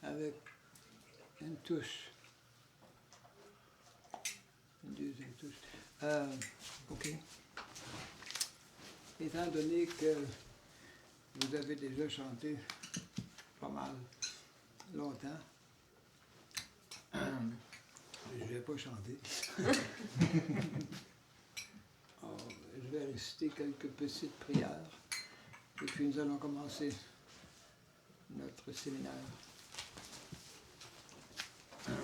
Avec une touche, une deuxième touche. Ok. Étant donné que vous avez déjà chanté pas mal longtemps, je ne vais pas chanter. Alors, je vais réciter quelques petites prières et puis nous allons commencer notre séminaire. Okay.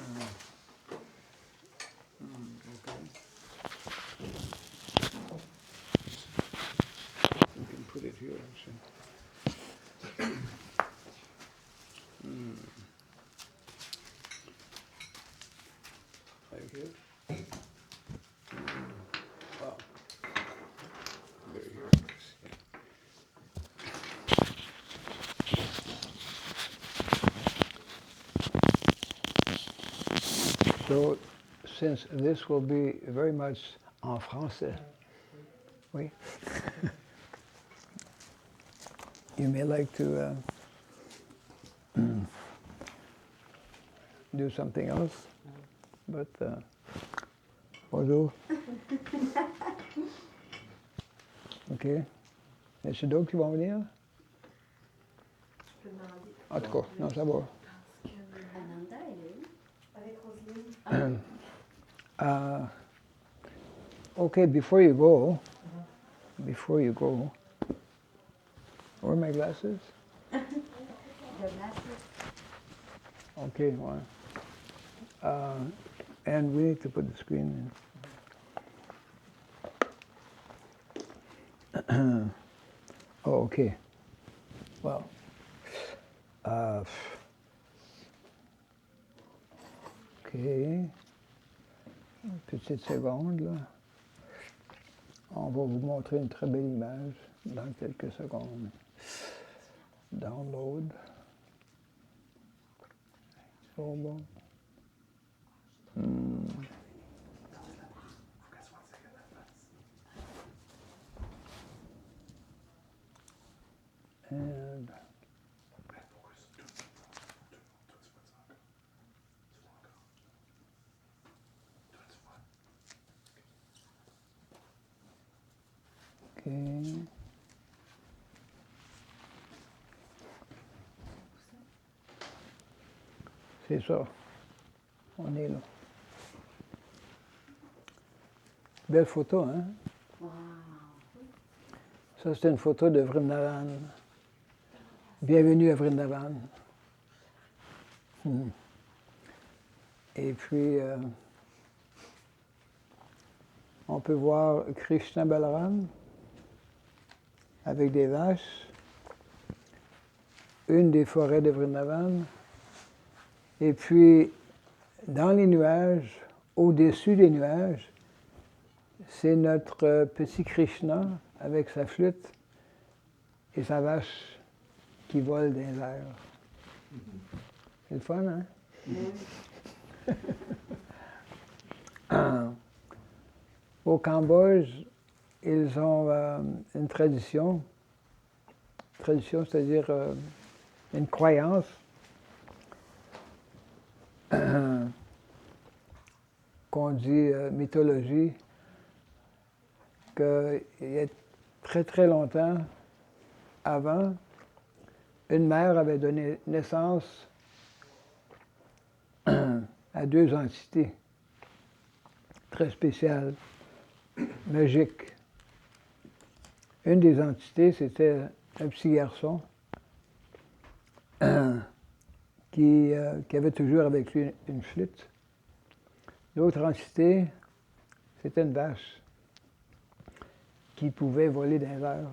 You can put it here, actually. Right here. Wow. Very here. So, since this will be very much en français, oui. You may like to do something else, but bonjour. Ok. Est-ce d'autres qui vont venir? Je peux demander. En tout cas, non, ça va. Ananda, elle est où? Avec Roselyne. Okay, before you go, where are my glasses? The glasses. Okay, one. And we need to put the screen in. Oh, okay. Well, okay. Une petite seconde, là. On va vous montrer une très belle image dans quelques secondes. Download. Oh bon. And okay. C'est ça. On est là. Belle photo, hein? Wow. Ça, c'est une photo de Vrindavan. Bienvenue à Vrindavan. Et puis, on peut voir Krishna Balaram avec des vaches, une des forêts de Vrindavan, et puis, dans les nuages, au-dessus des nuages, c'est notre petit Krishna avec sa flûte et sa vache qui vole dans les airs. C'est le fun, hein? Au Cambodge, ils ont une tradition, c'est-à-dire une croyance qu'on dit mythologie, qu'il y a très très longtemps avant, une mère avait donné naissance à deux entités très spéciales, magiques. Une des entités, c'était un petit garçon qui avait toujours avec lui une flûte. L'autre entité, c'était une vache qui pouvait voler dans les airs.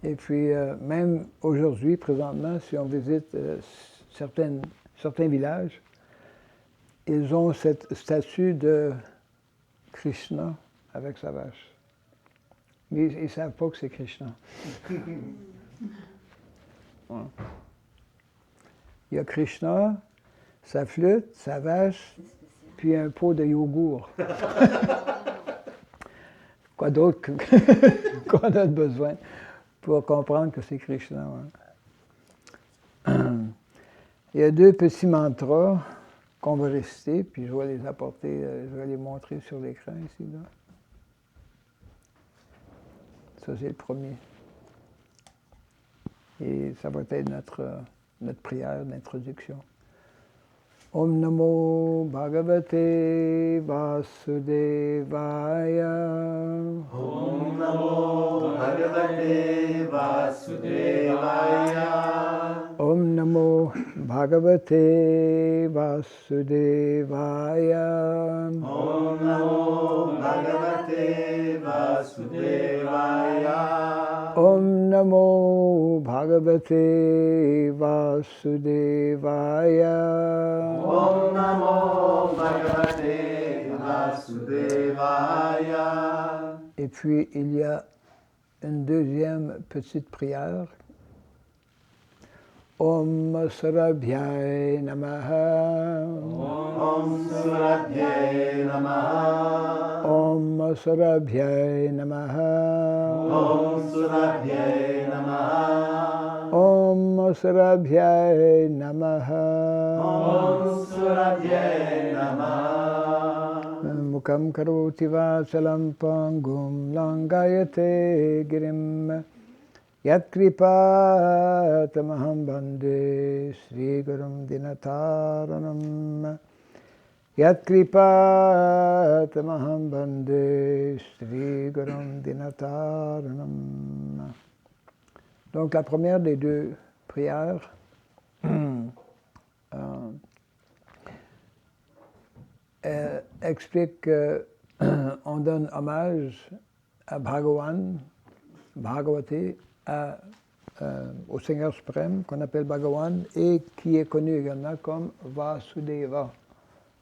Et puis, même aujourd'hui, présentement, si on visite certains villages, ils ont cette statue de Krishna avec sa vache. Mais ils ne savent pas que c'est Krishna. Ouais. Il y a Krishna, sa flûte, sa vache, puis un pot de yogourt. Quoi d'autre qu'on a besoin pour comprendre que c'est Krishna. Ouais. Il y a deux petits mantras qu'on va réciter, puis je vais les apporter, je vais les montrer sur l'écran ici. Là. Ça, c'est le premier. Et ça va être notre prière d'introduction. Om Namo Bhagavate Vasudevaya. Om Namo Bhagavate Vasudevaya. Om Namo Bhagavate Vasudevaya. Om Namo Bhagavate Vasudevaya. Om Namo Bhagavate Vasudevaya. Om Namo Bhagavate Vasudevaya. Et puis il y a une deuxième petite prière. Om Surabhyay Namaha. Om Surabhyay Namaha. Om Surabhyay Namaha. Om Surabhyay Namaha. Om Surabhyay Namaha. Om Surabhyay Namaha. Mukam karoti vachalam pangum langayate girim. Yat kripatamaham bande Sri Gurum Dinataranam. Yat kripatamaham bande Sri Gurum Dinataranam. Donc la première des deux prières explique qu'on donne hommage à Bhagavan, Bhagavate, au Seigneur suprême qu'on appelle Bhagavan et qui est connu également comme Vasudeva.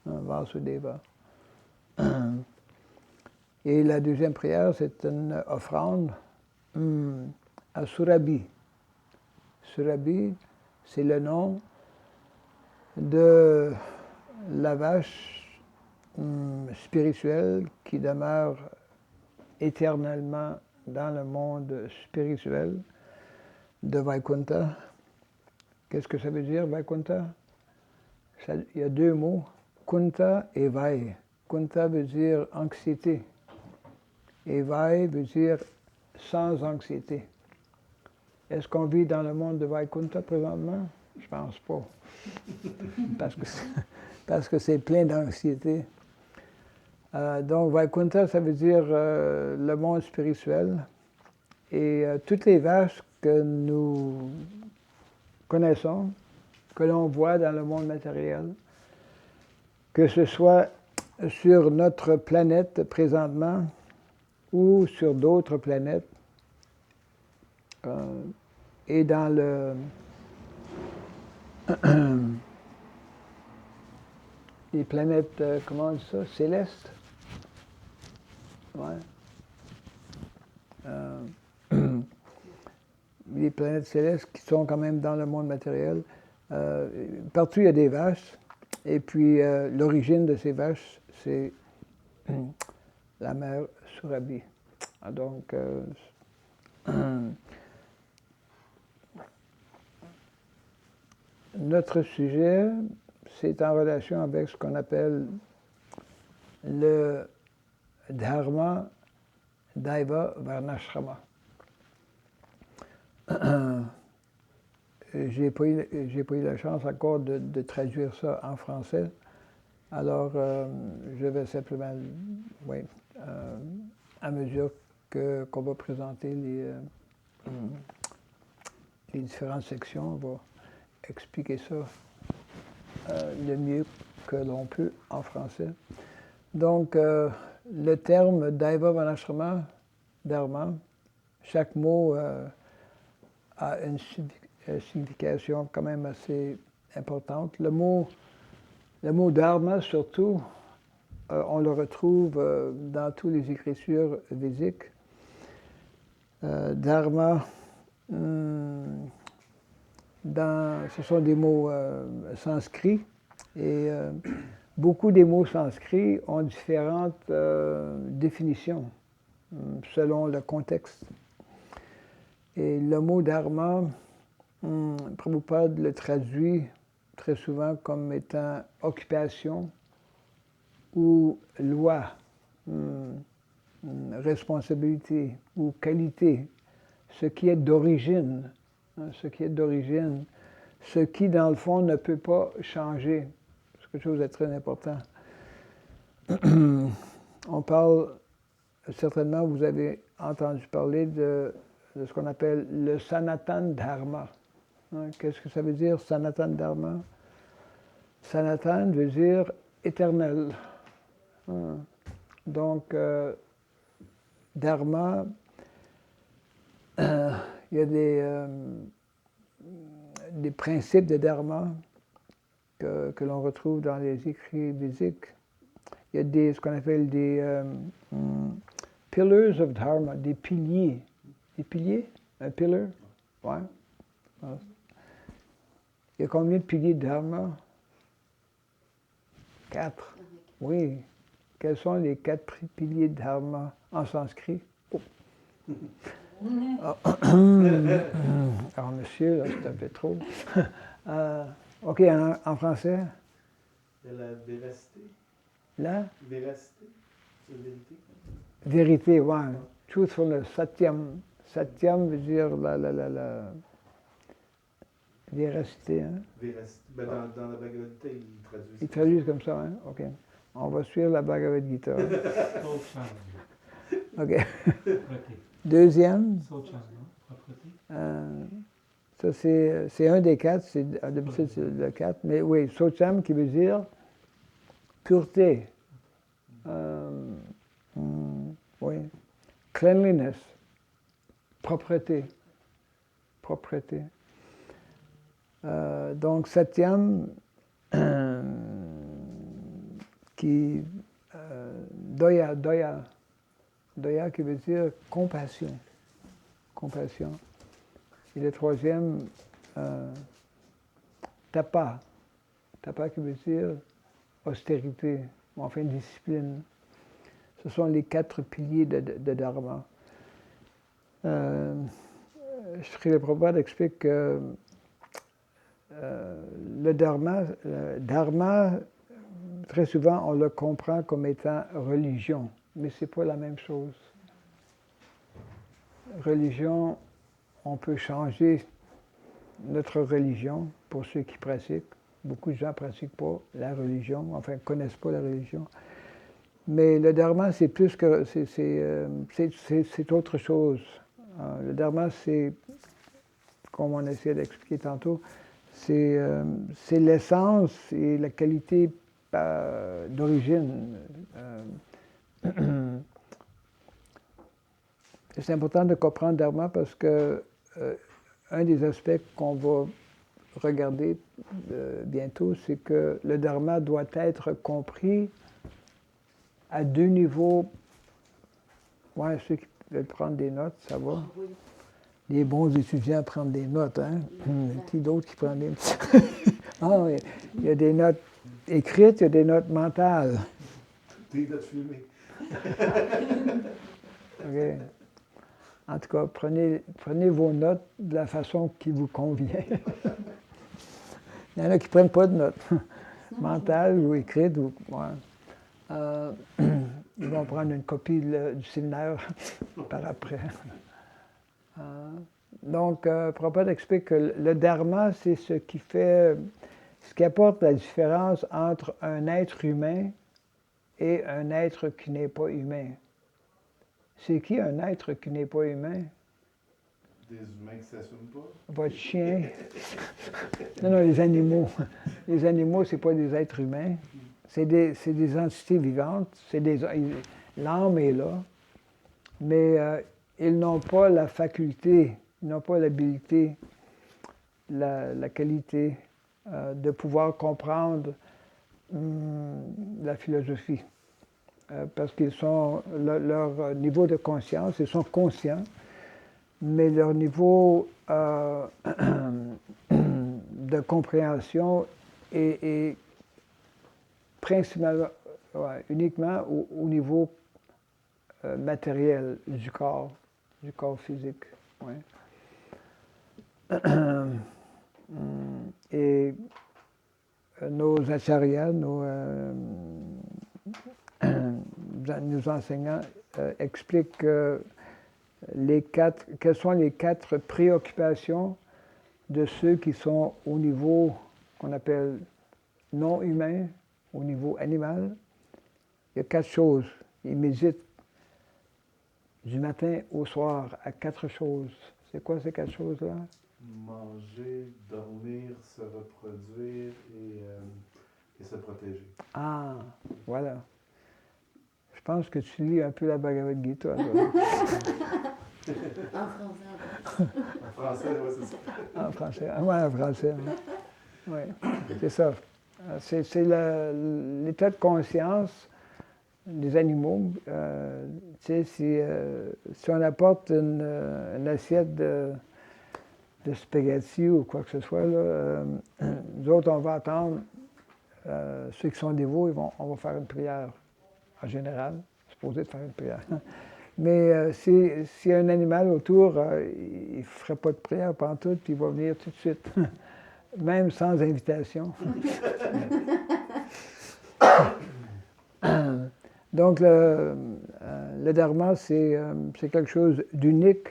Vasudeva. Et la deuxième prière, c'est une offrande à Surabhi. Surabhi, c'est le nom de la vache spirituelle qui demeure éternellement dans le monde spirituel de Vaikuntha. Qu'est-ce que ça veut dire, Vaikuntha? Il y a deux mots, Kuntha et Vai. Kuntha veut dire anxiété et Vai veut dire sans anxiété. Est-ce qu'on vit dans le monde de Vaikuntha présentement? Je pense pas. Parce que c'est plein d'anxiété. Donc, Vaikuntha, ça veut dire le monde spirituel. Et toutes les vaches que nous connaissons, que l'on voit dans le monde matériel, que ce soit sur notre planète présentement ou sur d'autres planètes, et dans les planètes, comment on dit ça, célestes. Ouais. Les planètes célestes qui sont quand même dans le monde matériel. Partout, il y a des vaches. Et puis, l'origine de ces vaches, c'est la mer Surabhi. Donc, notre sujet, c'est en relation avec ce qu'on appelle le Dharma Daiva Varnashrama. J'ai pas eu la chance encore de traduire ça en français. Alors, je vais simplement, oui, à mesure qu'on va présenter les différentes sections, on va expliquer ça le mieux que l'on peut en français. Donc, le terme Daiva Varnashrama, Dharma, chaque mot a une signification quand même assez importante. Le mot Dharma, surtout, on le retrouve dans toutes les écritures védiques. Dharma, ce sont des mots sanscrits et beaucoup des mots sanscrits ont différentes définitions selon le contexte. Et le mot dharma, Prabhupada le traduit très souvent comme étant occupation ou loi, responsabilité ou qualité, ce qui est d'origine, ce qui dans le fond ne peut pas changer. C'est quelque chose de très important. On parle, certainement vous avez entendu parler de ce qu'on appelle le Sanatan Dharma. Qu'est-ce que ça veut dire, Sanatan Dharma? Sanatan veut dire éternel. Donc, Dharma, il y a des principes de Dharma que l'on retrouve dans les écrits védiques. Il y a ce qu'on appelle des pillars of Dharma, des piliers. Des piliers? Un pillar? Ouais. Il y a combien de piliers de Dharma? 4. Oui. Quels sont les 4 piliers de Dharma en sanskrit? Oh. Alors, monsieur, là, c'est un peu trop. OK, en français? La véracité. La? Véracité. La vérité. Vérité, oui. Truthfulness, satyam. Satyam veut dire la véracité. Hein? Véracité. Ben, dans la Bhagavad Gita, Ils traduisent comme ça, hein? OK. On va suivre la Bhagavad Gita. OK. Deuxième. Ça, c'est un des 4. D'habitude, c'est le 4. Mais oui, Socham qui veut dire pureté. Oui. Cleanliness. Propreté. Donc, Satyam, qui Doya qui veut dire compassion. Et le troisième, Tapa qui veut dire austérité, enfin discipline. Ce sont les 4 piliers de Dharma. Srila Prabhupada explique que le Dharma, très souvent, on le comprend comme étant religion, mais ce n'est pas la même chose. Religion, on peut changer notre religion pour ceux qui pratiquent. Beaucoup de gens ne pratiquent pas la religion, enfin, ne connaissent pas la religion. Mais le Dharma, c'est plus que... c'est autre chose. Le Dharma, c'est, comme on essayait d'expliquer tantôt, c'est l'essence et la qualité d'origine. C'est important de comprendre Dharma parce que un des aspects qu'on va regarder bientôt, c'est que le dharma doit être compris à deux niveaux. Ouais, ceux qui veulent prendre des notes, ça va. Oui. Les bons étudiants prennent des notes, hein? Qui d'autres qui prennent des notes? Ah oui, il y a des notes écrites, il y a des notes mentales. Des notes filmées. OK. En tout cas, prenez vos notes de la façon qui vous convient. Il y en a qui ne prennent pas de notes, mentales ou écrites. Ou, ouais. Ils vont prendre une copie du séminaire par après. Donc, Prabhupada explique que le dharma, c'est ce qui apporte la différence entre un être humain et un être qui n'est pas humain. C'est qui un être qui n'est pas humain? Des humains qui ne s'assument pas. Votre chien? Non, les animaux. Les animaux, ce n'est pas des êtres humains. C'est des entités vivantes. L'âme est là. Mais ils n'ont pas la faculté, ils n'ont pas l'habilité, la qualité de pouvoir comprendre la philosophie. Parce qu'ils sont, leur niveau de conscience, ils sont conscients, mais leur niveau de compréhension est principalement, uniquement au niveau matériel du corps physique. Ouais. Et nos acharyas, nos enseignants expliquent quelles sont les 4 préoccupations de ceux qui sont au niveau qu'on appelle non humain, au niveau animal. Il y a 4 choses. Ils méditent du matin au soir à 4 choses. C'est quoi ces 4 choses-là? Manger, dormir, se reproduire et se protéger. Ah, voilà. Je pense que tu lis un peu la Bhagavad Gita. En français. En français, oui, c'est ça. En français. Oui, en français. Oui, c'est ça. C'est l'état de conscience des animaux. Si on apporte une assiette de spaghettis ou quoi que ce soit, là, nous autres, on va attendre, ceux qui sont dévots, on va faire une prière, en général, supposé de faire une prière. Mais s'il y a un animal autour, il ne ferait pas de prière pantoute, puis il va venir tout de suite, même sans invitation. Donc, le dharma, c'est quelque chose d'unique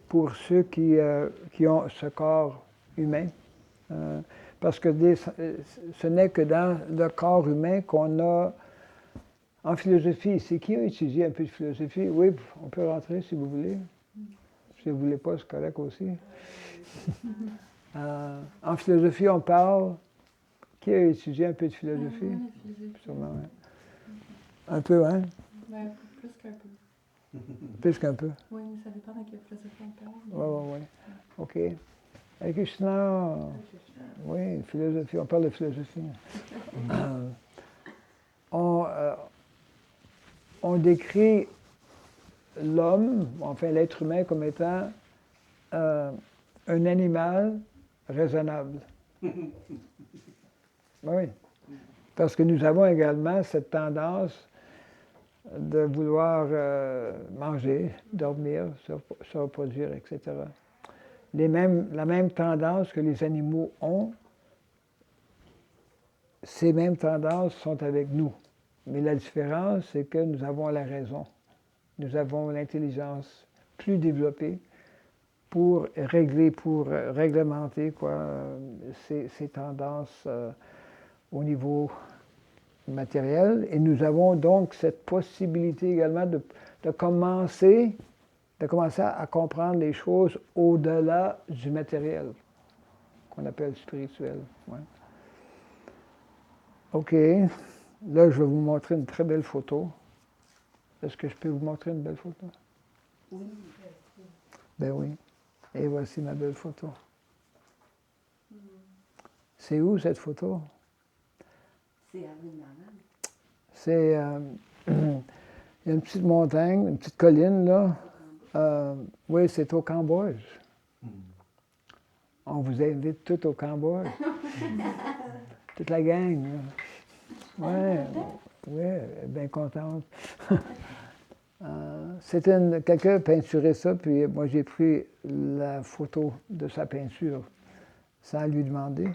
pour ceux qui ont ce corps humain. Parce que ce n'est que dans le corps humain qu'on a, en philosophie, c'est qui a étudié un peu de philosophie? Oui, on peut rentrer si vous voulez. Si vous ne voulez pas, c'est correct aussi. En philosophie, on parle. Qui a étudié un peu de philosophie? Sûrement, oui. Un peu, hein? Ben, plus qu'un peu. Plus qu'un peu. Oui, mais ça dépend de quelle philosophie on parle. Oui. OK. Hare Krishna. Oui, philosophie, on parle de philosophie. On décrit l'homme, enfin l'être humain, comme étant un animal raisonnable. Oui. Parce que nous avons également cette tendance de vouloir manger, dormir, se reproduire, etc. La même tendance que les animaux ont, ces mêmes tendances sont avec nous. Mais la différence, c'est que nous avons la raison. Nous avons l'intelligence plus développée pour réglementer ces tendances au niveau matériel. Et nous avons donc cette possibilité également de commencer à comprendre les choses au-delà du matériel, qu'on appelle spirituel. Ouais. OK. Là, je vais vous montrer une très belle photo. Est-ce que je peux vous montrer une belle photo? Oui. Ben oui. Et voici ma belle photo. C'est où cette photo? C'est à Vrindavan. C'est... il y a une petite montagne, une petite colline, là. Oui, c'est au Cambodge. On vous invite tout au Cambodge. Toute la gang, là. Oui, bien contente. Quelqu'un a peinturé ça, puis moi j'ai pris la photo de sa peinture sans lui demander.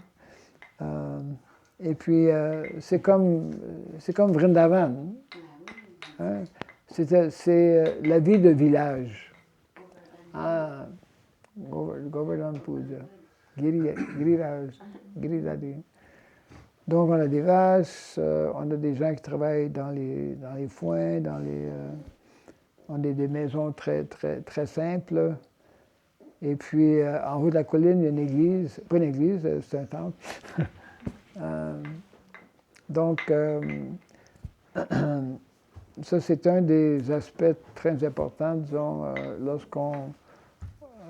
Et puis c'est comme Vrindavan. Hein? C'est la vie de village. Ah, Govardhan Puja, Giriraj. Donc, on a des vaches, on a des gens qui travaillent dans les foins, on a des maisons très, très, très simples. Et puis, en haut de la colline, il y a une église. Pas une église, c'est un temple. Donc, ça, c'est un des aspects très importants, disons, lorsqu'on,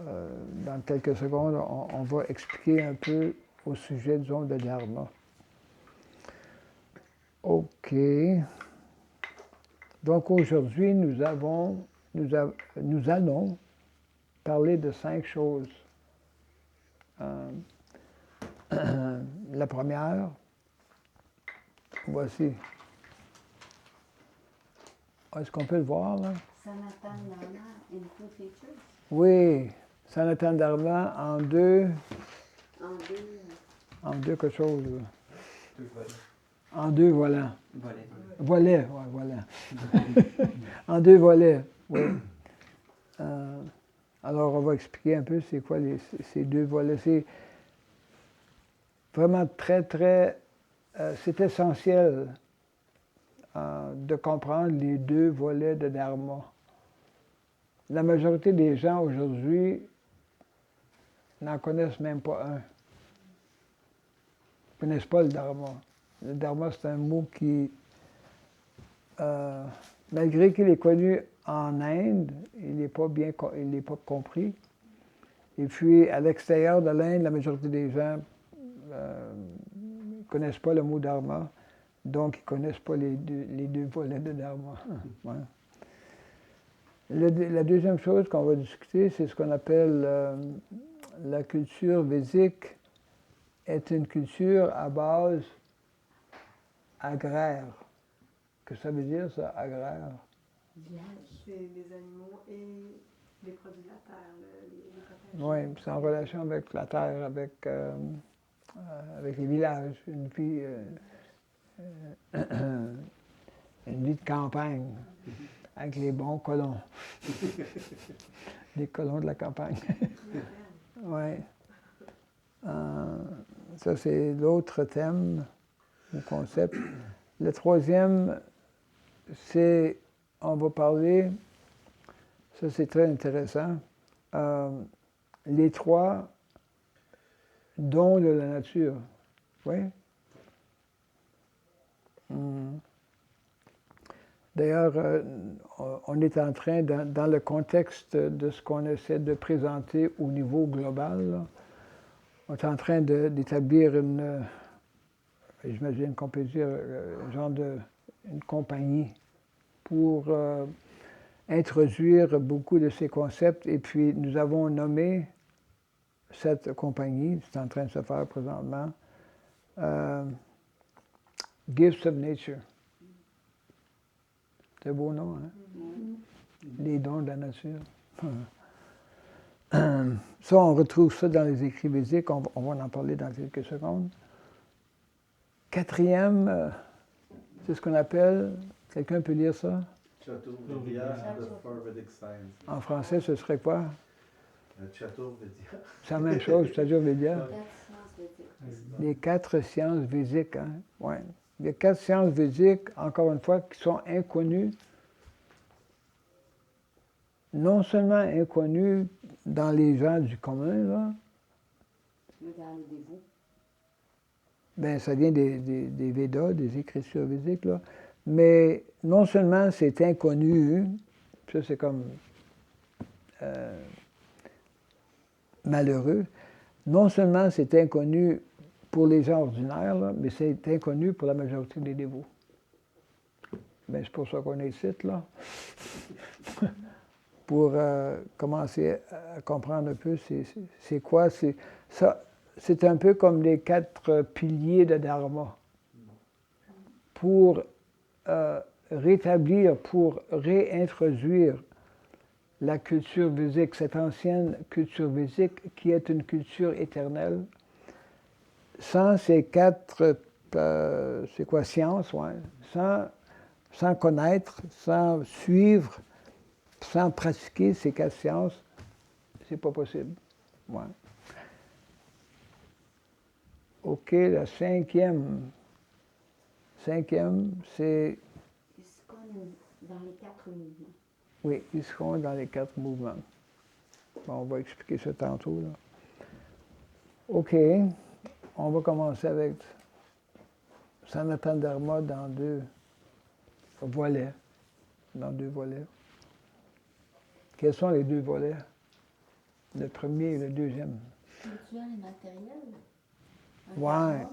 dans quelques secondes, on va expliquer un peu au sujet, disons, de dharma. OK. Donc aujourd'hui, nous allons parler de 5 choses. La première, voici. Est-ce qu'on peut le voir, là? Sanatan Dharma in 2 features. Oui, Sanatan Dharma en deux quelque chose. Là. 2 volets. En 2 volets. Volets. Volets, oui, voilà. En 2 volets, oui. Alors, on va expliquer un peu c'est quoi ces 2 volets. C'est vraiment très, très... c'est essentiel de comprendre les 2 volets de Dharma. La majorité des gens aujourd'hui n'en connaissent même pas un. Ils ne connaissent pas le Dharma. Le Dharma, c'est un mot qui, malgré qu'il est connu en Inde, il n'est pas compris. Et puis, à l'extérieur de l'Inde, la majorité des gens ne connaissent pas le mot Dharma, donc ils ne connaissent pas les deux volets de Dharma. Ouais. La deuxième chose qu'on va discuter, c'est ce qu'on appelle la culture védique est une culture à base agraire. Qu'est-ce que ça veut dire, ça, agraire? C'est les animaux et les produits de la terre, les potagers. Oui, c'est en relation avec la terre, avec les villages, une vie de campagne, avec les bons colons. Les colons de la campagne. Oui. Ça, c'est l'autre thème, le concept. Le troisième, c'est, on va parler, ça c'est très intéressant, les 3 dons de la nature. Oui? D'ailleurs, on est en train, dans le contexte de ce qu'on essaie de présenter au niveau global, là, on est en train d'établir j'imagine qu'on peut dire, genre une compagnie pour introduire beaucoup de ces concepts. Et puis, nous avons nommé cette compagnie, c'est en train de se faire présentement, Gifts of Nature. C'est un beau nom, hein? Les dons de la nature. Ça, on retrouve ça dans les écrits védiques, on va en parler dans quelques secondes. 4e, c'est ce qu'on appelle, quelqu'un peut lire ça? Chaturvidya, the 4 Vedic sciences. En français, ce serait quoi? Chaturvidya. C'est la même chose, Chaturvidya. 4 sciences védiques. Les 4 sciences védiques, hein? Ouais. Il y a 4 sciences védiques, encore une fois, qui sont inconnues. Non seulement inconnues dans les gens du commun, là. Dans les dévots. Ben, ça vient des Védas, des écritures védiques, là. Mais non seulement c'est inconnu, ça c'est comme malheureux, non seulement c'est inconnu pour les gens ordinaires, là, mais c'est inconnu pour la majorité des dévots. Ben, c'est pour ça qu'on est ici, là. Pour commencer à comprendre un peu c'est quoi. C'est un peu comme les 4 piliers de Dharma. Pour rétablir, pour réintroduire la culture védique, cette ancienne culture védique qui est une culture éternelle, sans ces 4, c'est quoi, sciences, ouais, sans connaître, sans suivre, sans pratiquer ces 4 sciences, c'est pas possible. Ouais. OK, la cinquième, c'est... ISKCON dans les 4 mouvements. Oui, ISKCON dans les 4 mouvements. Bon, on va expliquer ça tantôt, là. OK, on va commencer avec Sanatana Dharma dans 2 volets. Quels sont les 2 volets? Le premier et le deuxième. Spirituel et matériel. Ouais,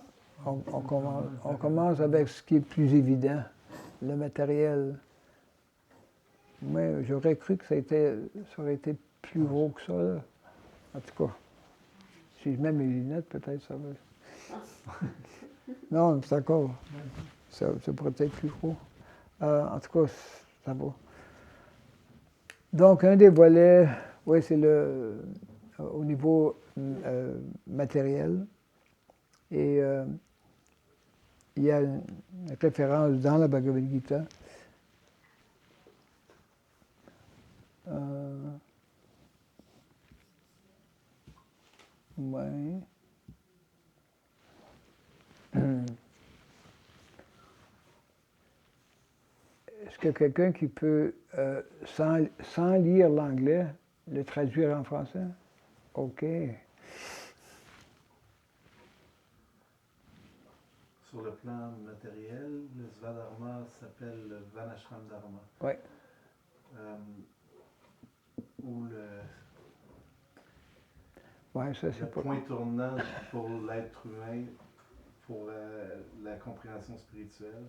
on commence avec ce qui est plus évident, le matériel. Mais j'aurais cru que ça aurait été plus gros que ça, là. En tout cas, si je mets mes lunettes, peut-être ça va. Non, c'est encore. Ça pourrait être plus gros. En tout cas, ça va. Donc, un des volets, oui, c'est au niveau matériel. Et il y a une référence dans la Bhagavad Gita. Oui. Est-ce qu'il y a quelqu'un qui peut, sans lire l'anglais, le traduire en français? OK. Sur le plan matériel, le Svadharma s'appelle le Vanashram Dharma. Oui. Où Ouais, ça, le point tournant pour l'être humain, pour la compréhension spirituelle.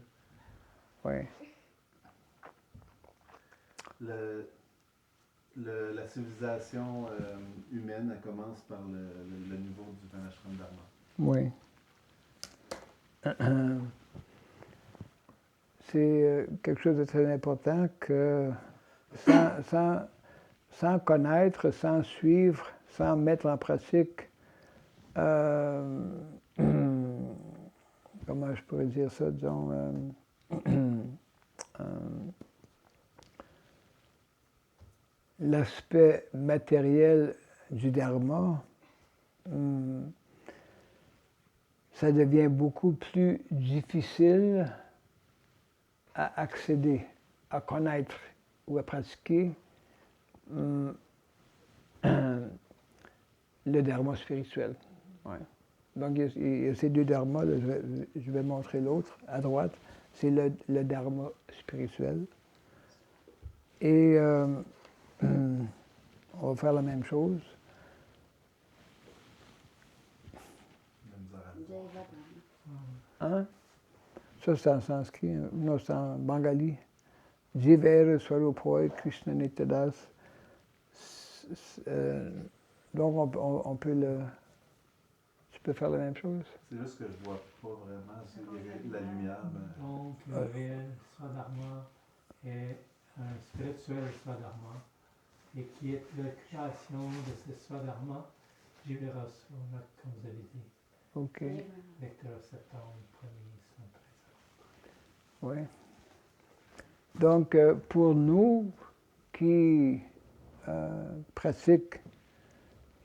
Oui. La civilisation humaine, elle commence par le niveau du Vanashram Dharma. Oui. C'est quelque chose de très important que sans connaître, sans suivre, sans mettre en pratique, comment je pourrais dire ça, disons, l'aspect matériel du dharma, ça devient beaucoup plus difficile à accéder, à connaître ou à pratiquer le dharma spirituel. Ouais. Donc, il y a ces 2 dharmas, là, je vais montrer l'autre, à droite, c'est le dharma spirituel. Et on va faire la même chose. Hein? Ça, c'est en sanskrit. Non, c'est en bengali. Jivera Swarupoy Krishna Nityadas. Donc, on peut le... Tu peux faire la même chose? C'est juste que je vois pas vraiment la lumière. Mais... Donc, le réel Swadharma est un spirituel Swadharma et qui est la création de ce Swadharma, Jivera Swarupoy, comme vous avez dit. OK. Lecteur septembre 1er sont présents. Oui. Donc, pour nous qui pratiquent,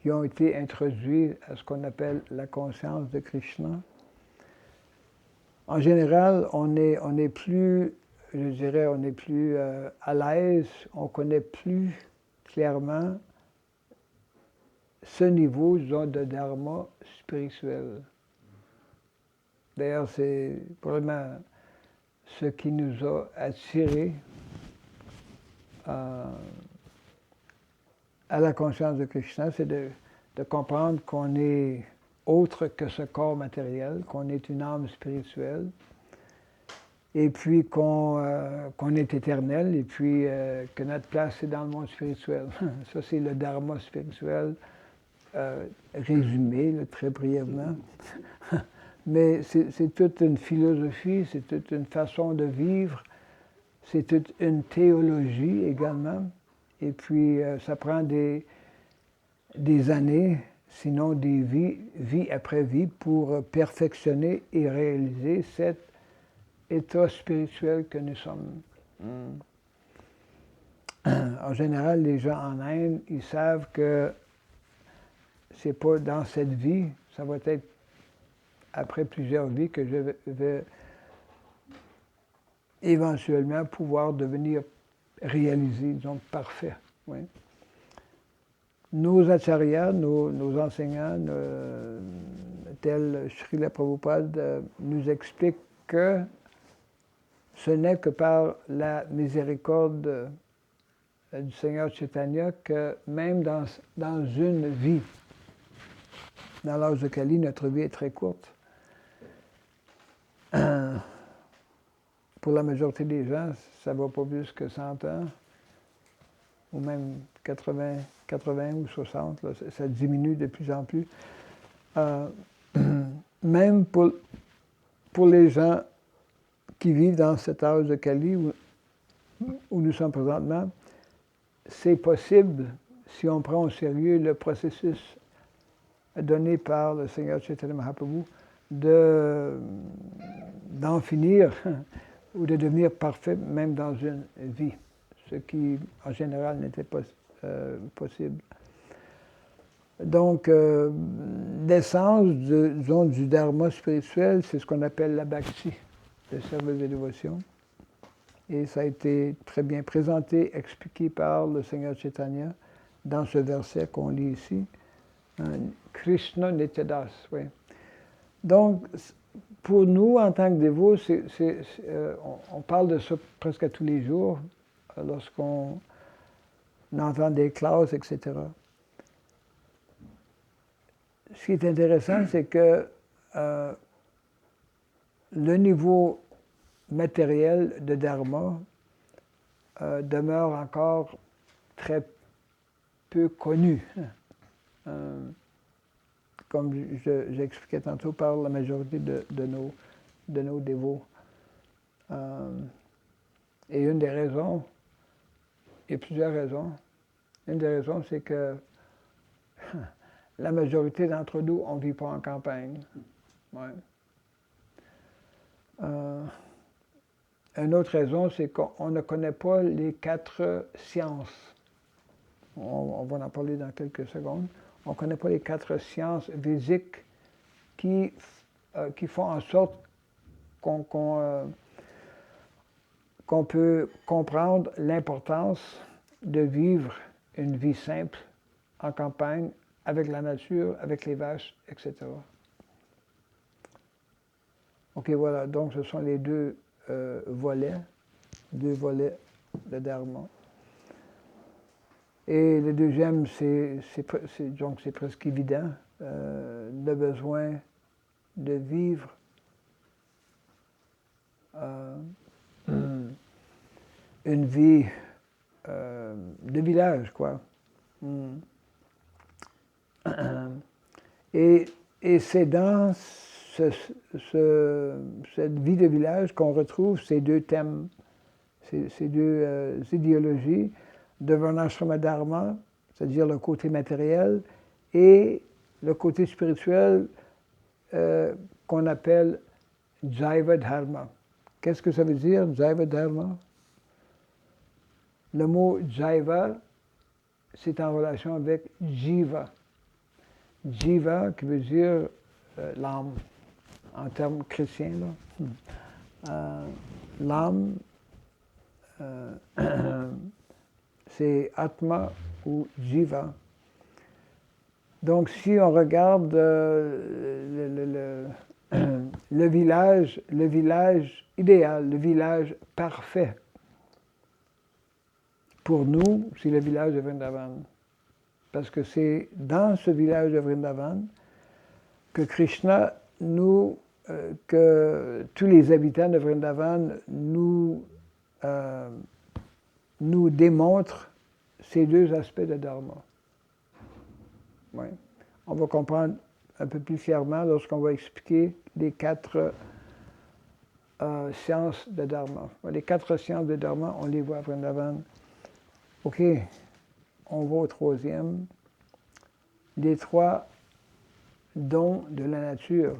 qui ont été introduits à ce qu'on appelle la conscience de Krishna, en général, on est plus, je dirais, on est plus à l'aise, on connaît plus clairement ce niveau, disons, de dharma spirituel. D'ailleurs, c'est probablement ce qui nous a attirés à la conscience de Krishna, c'est de comprendre qu'on est autre que ce corps matériel, qu'on est une âme spirituelle, et puis qu'on est éternel, et puis que notre place est dans le monde spirituel. Ça, c'est le dharma spirituel résumé, là, très brièvement. Mais c'est toute une philosophie, c'est toute une façon de vivre, c'est toute une théologie également. Et puis, ça prend des années, sinon des vies, vie après vie, pour perfectionner et réaliser cet état spirituel que nous sommes. En général, les gens en Inde, ils savent que c'est pas dans cette vie, ça va être après plusieurs vies que je vais éventuellement pouvoir devenir réalisé, disons, parfait. Oui. Nos acharyas, nos enseignants, tels Srila Prabhupada, nous expliquent que ce n'est que par la miséricorde du Seigneur Chaitanya que même dans une vie, dans l'âge de Kali, notre vie est très courte. Pour la majorité des gens, ça ne va pas plus que 100 ans, ou même 80 ou 60, là, ça diminue de plus en plus. Même pour les gens qui vivent dans cet âge de Kali où nous sommes présentement, c'est possible, si on prend au sérieux le processus donné par le Seigneur Chaitanya Mahaprabhu, d'en finir ou de devenir parfait même dans une vie, ce qui en général n'était pas possible. Donc, l'essence du dharma spirituel, c'est ce qu'on appelle la bhakti, le service de dévotion. Et ça a été très bien présenté, expliqué par le Seigneur Chaitanya dans ce verset qu'on lit ici. Krishna Nityadas, oui. Donc, pour nous, en tant que dévots, on parle de ça presque tous les jours, lorsqu'on entend des classes, etc. Ce qui est intéressant, c'est que le niveau matériel de dharma demeure encore très peu connu. Comme j'expliquais tantôt, par la majorité de nos dévots. Et une des raisons, il y a plusieurs raisons. Une des raisons, c'est que la majorité d'entre nous, on ne vit pas en campagne. Ouais. Une autre raison, c'est qu'on ne connaît pas les 4 sciences. On va en parler dans quelques secondes. On ne connaît pas les 4 sciences physiques qui font en sorte qu'on peut comprendre l'importance de vivre une vie simple en campagne, avec la nature, avec les vaches, etc. OK, voilà. Donc, ce sont les deux volets de dharma. Et le deuxième, c'est presque évident, le besoin de vivre une vie de village, quoi. Et c'est dans cette vie de village qu'on retrouve ces deux thèmes, ces deux idéologies de Varnashrama Dharma, c'est-à-dire le côté matériel, et le côté spirituel qu'on appelle Jaiva Dharma. Qu'est-ce que ça veut dire, Jaiva Dharma? Le mot Jaiva, c'est en relation avec Jiva. Jiva, qui veut dire l'âme, en termes chrétiens. L'âme, c'est Atma ou Jiva. Donc, si on regarde le village idéal, le village parfait, pour nous, c'est le village de Vrindavan. Parce que c'est dans ce village de Vrindavan que Krishna que tous les habitants de Vrindavan nous démontrent ces deux aspects de Dharma. Ouais. On va comprendre un peu plus clairement lorsqu'on va expliquer les 4 sciences de Dharma. Les 4 sciences de Dharma, on les voit à Vrindavan. OK, on va au 3e. Les 3 dons de la nature.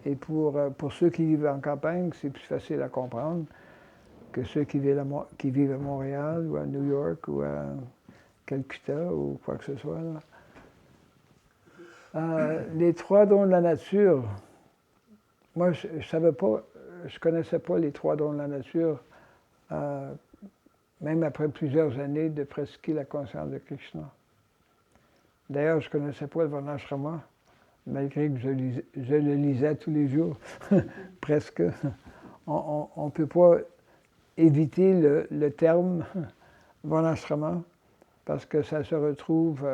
Et pour ceux qui vivent en campagne, c'est plus facile à comprendre que ceux qui vivent à Montréal ou à New York ou à Calcutta ou quoi que ce soit. Les 3 dons de la nature, moi je savais pas, je connaissais pas les 3 dons de la nature, même après plusieurs années de pratiquer la conscience de Krishna. D'ailleurs, je ne connaissais pas le Varnashrama, malgré que je le lisais tous les jours, presque. On ne peut pas éviter le terme Varnashrama, parce que ça se retrouve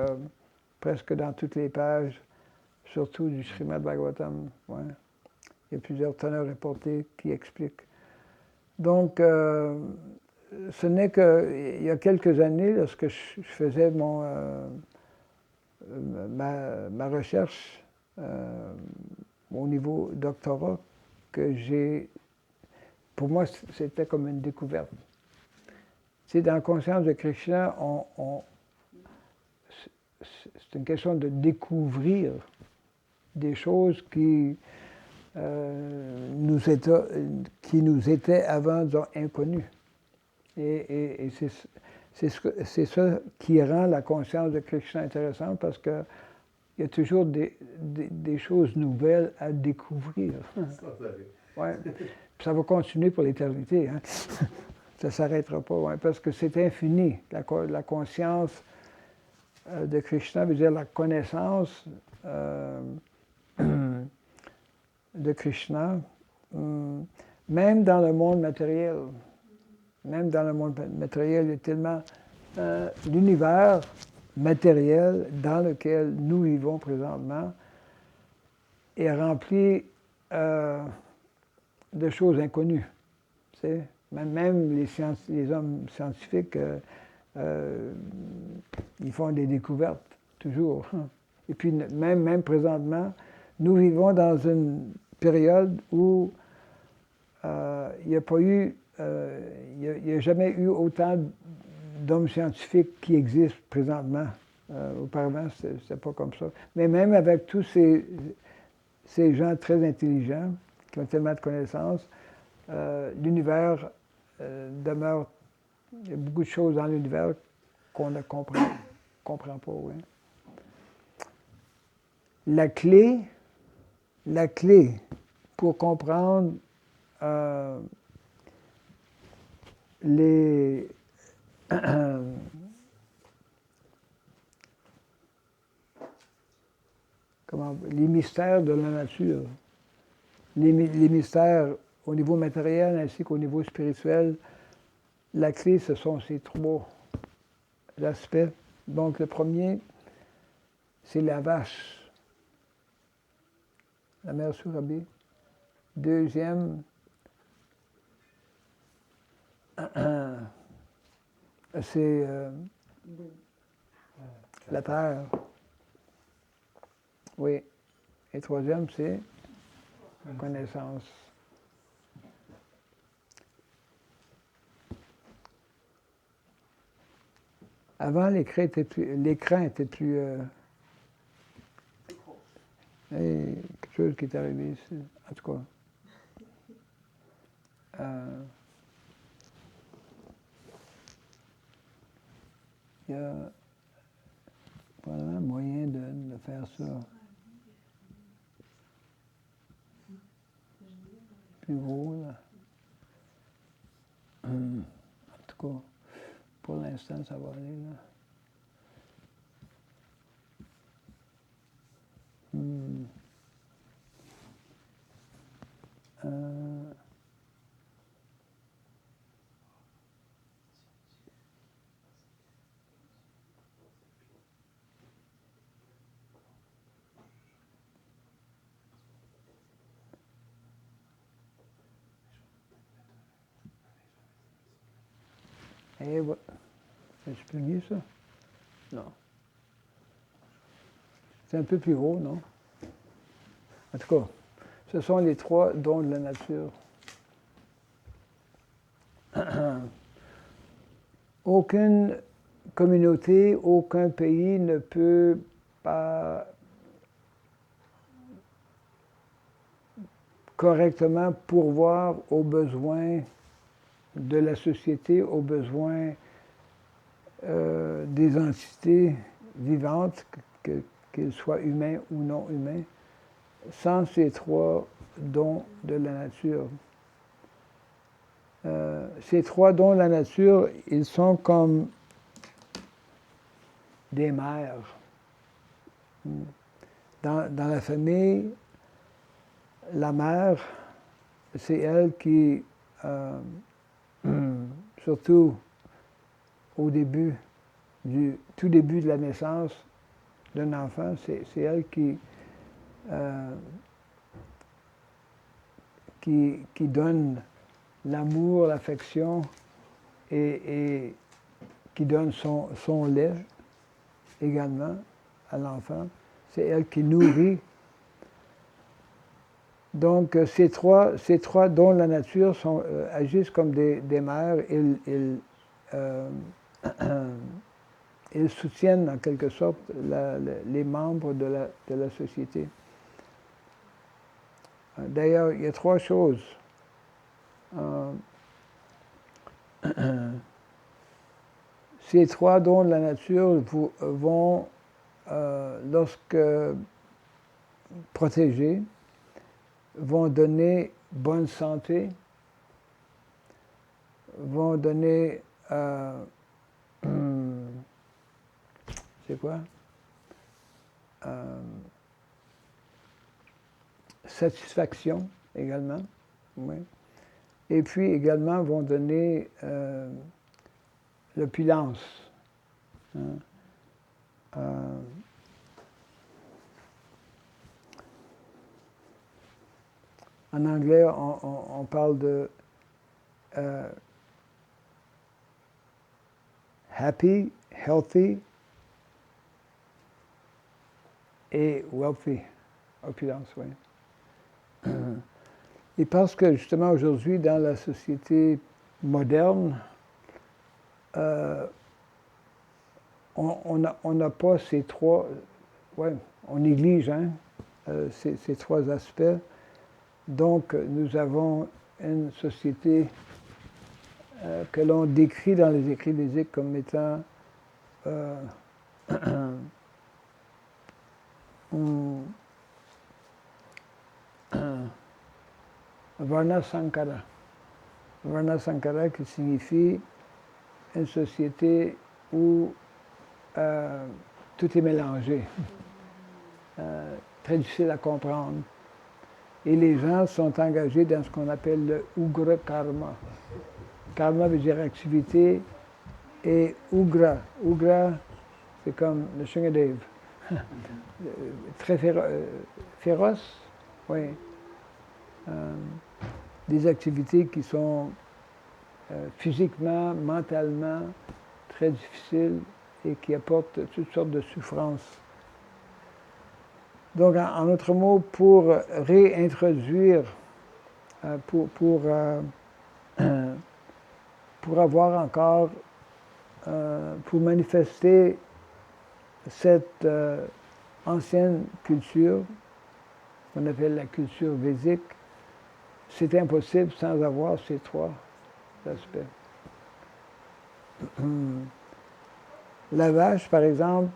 presque dans toutes les pages, surtout du Srimad Bhagavatam. Ouais. Il y a plusieurs teneurs reportées qui expliquent. Donc, ce n'est qu'il y a quelques années, lorsque je faisais ma recherche au niveau doctorat, pour moi, c'était comme une découverte. Tu sais, dans la conscience de Krishna, c'est une question de découvrir des choses qui nous étaient avant, disons, inconnues. Et c'est ça qui rend la conscience de Krishna intéressante, parce qu'il y a toujours des choses nouvelles à découvrir. Ouais. Ça va continuer pour l'éternité. Hein. Ça ne s'arrêtera pas, ouais, parce que c'est infini. La conscience de Krishna veut dire la connaissance de Krishna, même dans le monde matériel. Même dans le monde matériel, il y a tellement l'univers matériel dans lequel nous vivons présentement est rempli de choses inconnues. Tu sais? Même les hommes scientifiques, ils font des découvertes, toujours. Et puis, même présentement, nous vivons dans une période où il n'y a pas eu, il n'y a jamais eu autant d'hommes scientifiques qui existent présentement. Auparavant, ce n'était pas comme ça. Mais même avec tous ces gens très intelligents, qui ont tellement de connaissances, l'univers demeure. Il y a beaucoup de choses dans l'univers qu'on ne comprend pas. Oui. La clé pour comprendre les mystères de la nature, les mystères au niveau matériel ainsi qu'au niveau spirituel, la clé, ce sont ces 3 aspects. Donc, le premier, c'est la vache, la mère Surabhi. Deuxième, c'est la terre. Oui. Et troisième, c'est connaissance. Avant, l'écran était plus. Quelque chose qui est arrivé ici. En tout cas. Il y a probablement moyen de faire ça plus gros, là. En tout cas, pour l'instant, ça va aller, là. Et voilà. Est-ce plus mieux ça? Non. C'est un peu plus haut, non? En tout cas, ce sont les 3 dons de la nature. Aucune communauté, aucun pays ne peut pas correctement pourvoir aux besoins de la société, aux besoins des entités vivantes, qu'ils soient humains ou non humains, sans ces 3 dons de la nature. Ces 3 dons de la nature, ils sont comme des mères. Dans la famille, la mère, c'est elle qui, surtout au début, tout début de la naissance d'un enfant, c'est elle qui donne l'amour, l'affection et qui donne son lait également à l'enfant. C'est elle qui nourrit. Donc, ces trois dons de la nature agissent comme des mères. Ils soutiennent en quelque sorte les membres de la société. D'ailleurs, il y a 3 choses. Ces 3 dons de la nature vont, lorsque protégés, vont donner bonne santé, vont donner, c'est quoi? Satisfaction également, oui. Et puis également vont donner l'opulence. Hein. En anglais, on parle de happy, healthy et wealthy. Opulence, oui. Et parce que justement aujourd'hui, dans la société moderne, on n'a pas ces 3, ouais, on néglige ces 3 aspects. Donc, nous avons une société que l'on décrit dans les écrits védiques comme étant Varna Sankara. Varna Sankara qui signifie une société où tout est mélangé, très difficile à comprendre. Et les gens sont engagés dans ce qu'on appelle le Ugra Karma. Karma veut dire activité, et Ugra. Ugra, c'est comme le Shingadev. Très féroce, oui. Des activités qui sont physiquement, mentalement très difficiles et qui apportent toutes sortes de souffrances. Donc, en autres mots, pour réintroduire, pour avoir encore, pour manifester cette ancienne culture, qu'on appelle la culture védique, c'est impossible sans avoir ces 3 aspects. La vache, par exemple,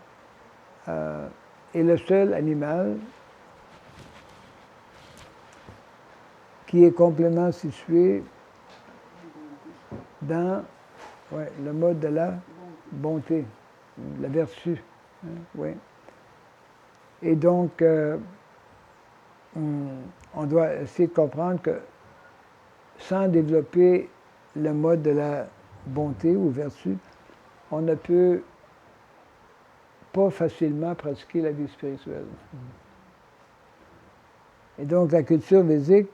est le seul animal qui est complètement situé dans le mode de la bonté, de la vertu. Oui. Et donc, on doit essayer de comprendre que sans développer le mode de la bonté ou vertu, on ne peut pas facilement pratiquer la vie spirituelle. Et donc, la culture védique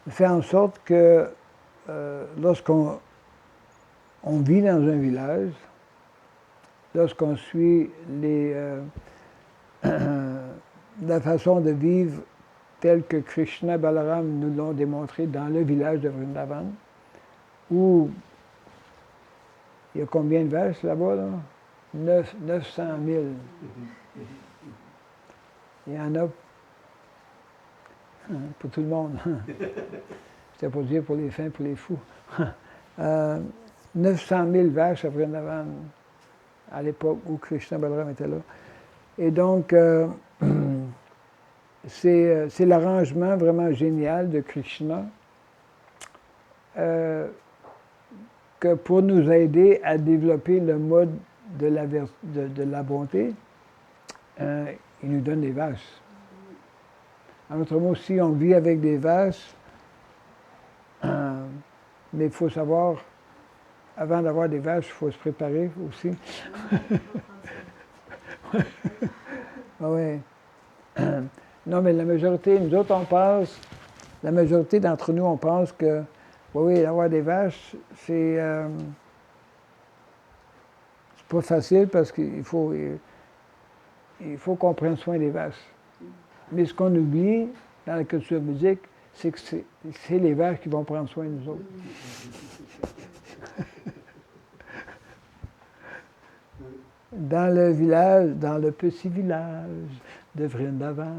fait en sorte que lorsqu'on vit dans un village, lorsqu'on suit la façon de vivre telle que Krishna et Balaram nous l'ont démontré dans le village de Vrindavan, où il y a combien de vaches là-bas, là? 900 000. Il y en a pour tout le monde. C'était pour dire pour les fins, pour les fous. 900 000 vaches à Vrindavan, à l'époque où Krishna et Balaram étaient là. Et donc, c'est l'arrangement vraiment génial de Krishna que pour nous aider à développer le mode de la bonté, il nous donne des vaches. En d'autres mots, si on vit avec des vaches, mais il faut savoir, avant d'avoir des vaches, il faut se préparer aussi. Oui. Non, mais la majorité, nous autres, la majorité d'entre nous, on pense que, oui, avoir des vaches, c'est pas facile parce qu'il faut qu'on prenne soin des vaches. Mais ce qu'on oublie dans la culture bouddhique, c'est que c'est les vaches qui vont prendre soin de nous autres. Dans le village, dans le petit village de Vrindavan.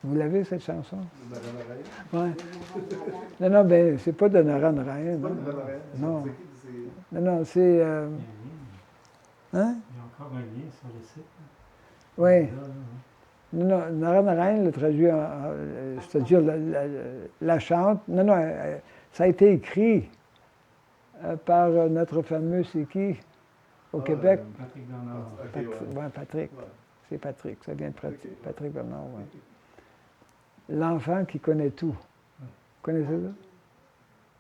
Vous l'avez, cette chanson? Ouais. Non, ben, c'est pas de Narayana. Non. Non, c'est... Hein? Il y a encore un lien sur le site. Oui. Non, Narayana le traduit c'est-à-dire la chante. Non, ça a été écrit par notre fameux, c'est qui, au Québec? Patrick Bernard. Oui, Patrick. C'est Patrick, ça vient de Patrick Bernard, oui. L'enfant qui connaît tout. Vous connaissez ça?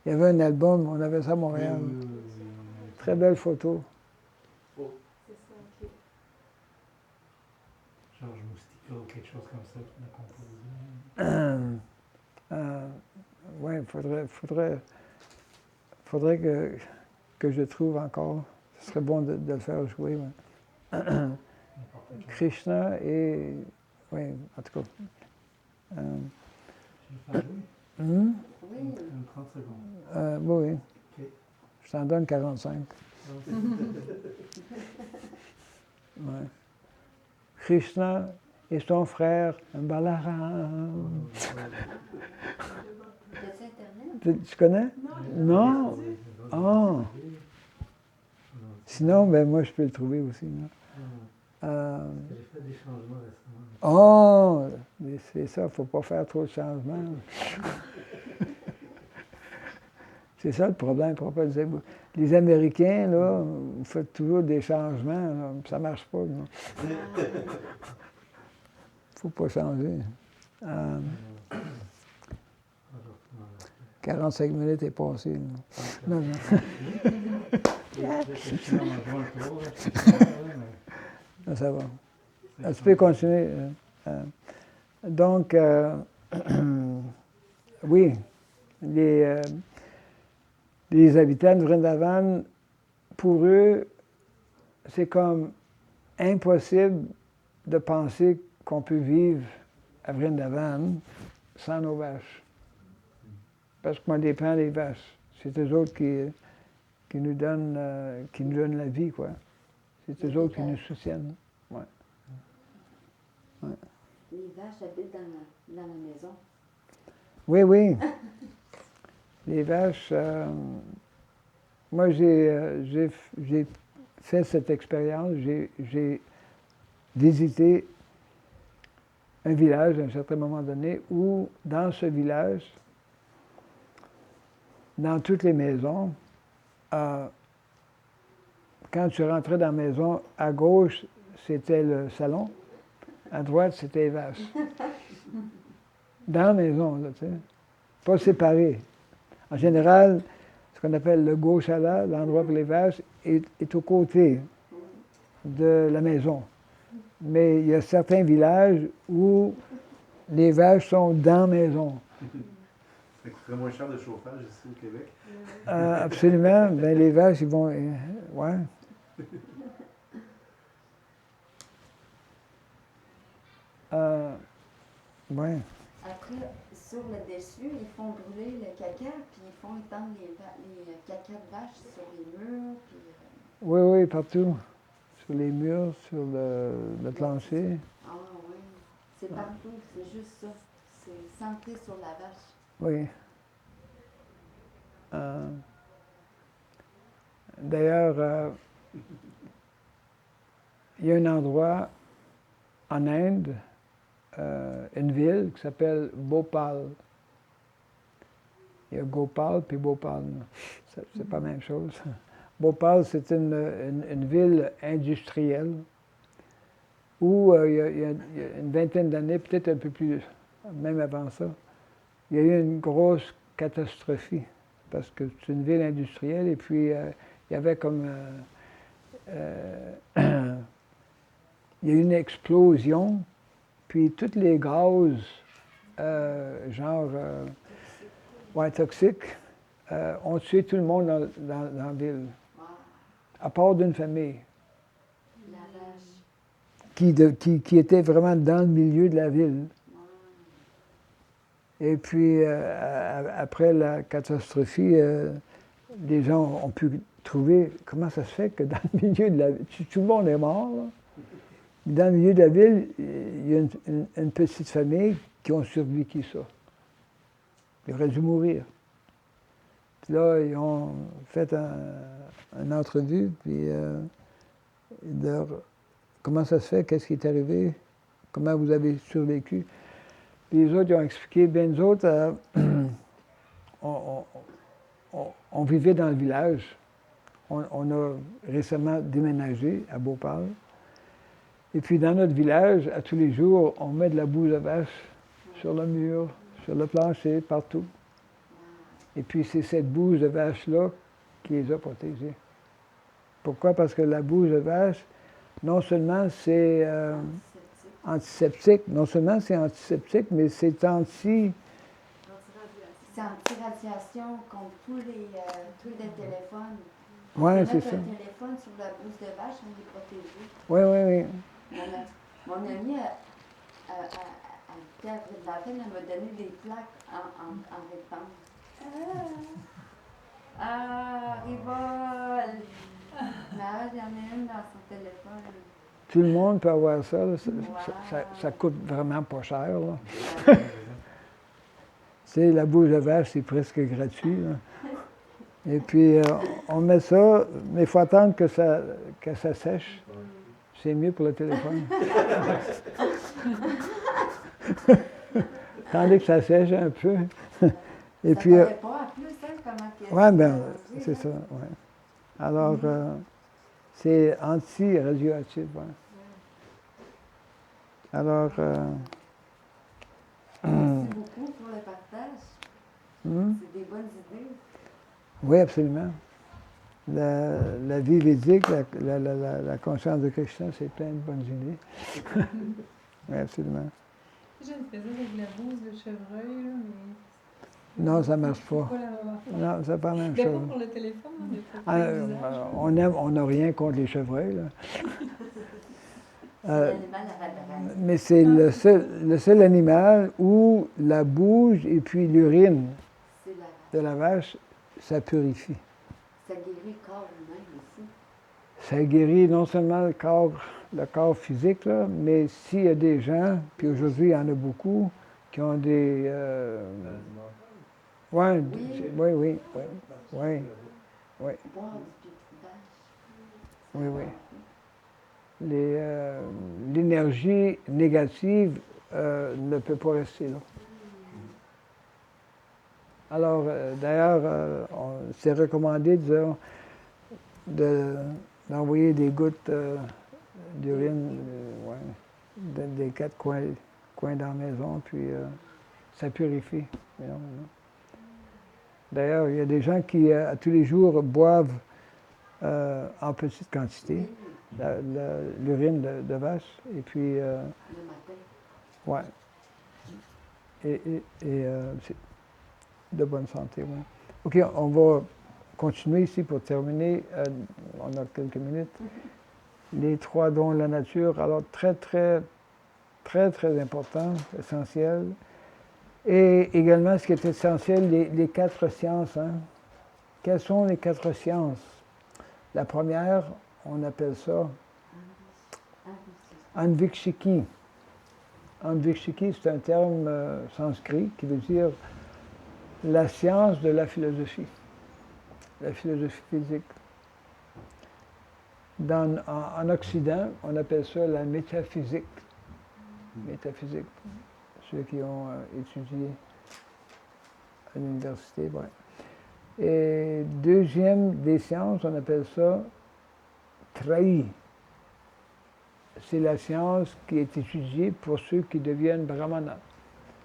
Il y avait un album, on avait ça à Montréal. Oui. Très belle photo. C'est ça, ok. Georges Moustika ou quelque chose comme ça qui l'a composé. Oui, faudrait que je trouve encore. Ce serait bon de le faire jouer. Ouais. Krishna et... Oui, en tout cas. Je vais faire jouer. Oui, 30 secondes. oui. Ok. Je t'en donne 45. Ouais. Krishna et son frère Balaram. T'as-tu Internet? Tu connais? Non? Ah! Sinon, ben moi, je peux le trouver aussi. Non? J'ai fait des changements récemment. Oh! Mais c'est ça, il ne faut pas faire trop de changements. C'est ça le problème. Les Américains, là, vous faites toujours des changements, là, ça ne marche pas. Il ne faut pas changer. 45 minutes est passé. Non. Non, ça va. Tu peux continuer. Donc, oui, les habitants de Vrindavan, pour eux, c'est comme impossible de penser qu'on peut vivre à Vrindavan sans nos vaches. Parce qu'on dépend des vaches. C'est eux autres qui nous donnent la vie, quoi. C'est eux autres qui nous soutiennent. Ouais. Ouais. Les vaches habitent dans la maison. Oui. Les vaches, moi j'ai fait cette expérience, j'ai visité un village à un certain moment donné où, dans ce village, dans toutes les maisons, quand tu rentrais dans la maison, à gauche, c'était le salon, à droite, c'était les vaches. Dans la maison, là, tu sais, pas séparés. En général, ce qu'on appelle le goshala, l'endroit pour les vaches, est aux côtés de la maison. Mais il y a certains villages où les vaches sont dans la maison. Ça coûterait moins cher de chauffage ici au Québec. Absolument. Ben, les vaches, ils vont... ouais. Ouais. Après, sur le dessus, ils font brûler le caca, puis ils font étendre les caca de vache sur les murs. Puis, Oui, oui, partout. Sur les murs, sur le plancher. ah oui, c'est partout, c'est juste ça. C'est centré sur la vache. Oui. D'ailleurs, il y a un endroit en Inde, une ville qui s'appelle Bhopal. Il y a Gopal puis Bhopal. C'est pas la même chose. Bhopal, c'est une ville industrielle où il y a une vingtaine d'années, peut-être un peu plus, même avant ça, il y a eu une grosse catastrophe parce que c'est une ville industrielle et puis il y avait comme... il y a eu une explosion, puis tous les gaz, toxiques, ont tué tout le monde dans la ville, Wow. à part d'une famille La vache. qui était vraiment dans le milieu de la ville. Wow. Et puis, après la catastrophe, les gens ont pu trouver comment ça se fait que dans le milieu de la ville, tout le monde est mort, là. Dans le milieu de la ville, il y a une petite famille qui ont survécu ça. Ils auraient dû mourir. Puis là, ils ont fait une entrevue, puis comment ça se fait, qu'est-ce qui est arrivé, comment vous avez survécu. Puis les autres, ils ont expliqué, bien nous autres, on vivait dans le village. On a récemment déménagé à Bhopal. Et puis dans notre village, à tous les jours, on met de la bouse de vache sur le mur, sur le plancher, partout. Et puis c'est cette bouse de vache-là qui les a protégés. Pourquoi? Parce que la bouse de vache, non seulement c'est antiseptique, mais c'est C'est anti-radiation contre tous les téléphones. Oui, On c'est met ça. un téléphone sur la bouse de vache, on est protégé. Oui, oui, oui. Mon amie habitait à Ville-la-Reine, elle m'a donné des plaques en rectangle. Ah, Rivol! Mais il y en a une dans son téléphone. Tout le monde peut avoir ça. Là. Ça coûte vraiment pas cher. Là. La bouse de vache, c'est presque gratuit. Là. Et puis, on met ça, mais il faut attendre que ça sèche. C'est mieux pour le téléphone. Attendez que ça sèche un peu. Et ça puis, paraît pas en plus, hein, comment oui, bien, c'est ça. Ouais. Alors, c'est anti-radioactif. Ouais. Alors, merci beaucoup pour le partage. C'est des bonnes idées. oui, absolument. La vie védique, la conscience de Krishna, c'est plein de bonnes idées. Oui, absolument. Je le faisais avec la bouse de chevreuil, là, mais... Non, ça ne marche pas. C'est pas la même affaire. Non, c'est pas la même C'était chose. pas pour le téléphone, mais pour le visage. On n'a rien contre les chevreuils, là. C'est l'animal à radar. Mais c'est le seul animal où la bouge et puis l'urine C'est la vache. de la vache, ça purifie. Ça guérit le corps humain aussi. Ça guérit non seulement le corps physique, là, mais s'il y a des gens, puis aujourd'hui il y en a beaucoup, qui ont des... oui, oui. Boire du pipi de vache. Oui. L'énergie négative ne peut pas rester là. Alors, d'ailleurs, c'est recommandé, disons, d'envoyer des gouttes d'urine des 4 coins dans la maison, puis ça purifie énormément. D'ailleurs, il y a des gens qui, à tous les jours, boivent en petite quantité l'urine de vache, et puis... Le matin. ouais. c'est de bonne santé. Ouais. OK, on va continuer ici pour terminer. On a quelques minutes. Les 3 dons de la nature, alors très, très, très, très important, essentiel. Et également, ce qui est essentiel, les 4 sciences. Hein. Quelles sont les 4 sciences? La première, on appelle ça Anvikshiki. Anvikshiki, c'est un terme sanskrit qui veut dire la science de la philosophie physique. En Occident, on appelle ça la métaphysique. Métaphysique, ceux qui ont étudié à l'université. Ouais. Et deuxième des sciences, on appelle ça Trahi. C'est la science qui est étudiée pour ceux qui deviennent brahmanas,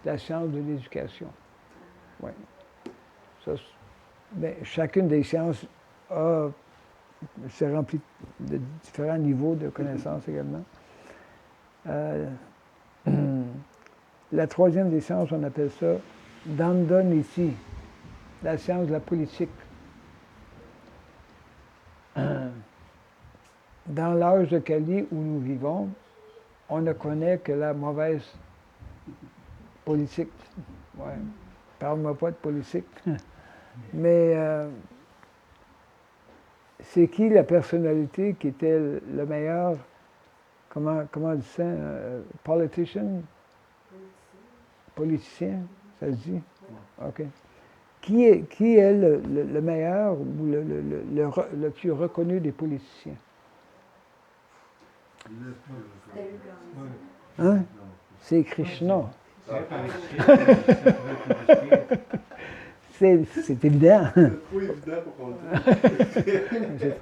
la science de l'éducation. Ouais. Chacune des sciences s'est remplie de différents niveaux de connaissances également. La troisième des sciences, on appelle ça Dandoniti, la science de la politique. Dans l'âge de Kali où nous vivons, on ne connaît que la mauvaise politique. Ouais. Parle-moi pas de politique. Mais c'est qui la personnalité qui était le meilleur, comment on dit ça, politician? Politicien, ça se dit? OK. Qui est le meilleur ou le plus reconnu des politiciens? Hein? C'est Krishna. C'est évident. C'est trop évident pour qu'on le dise.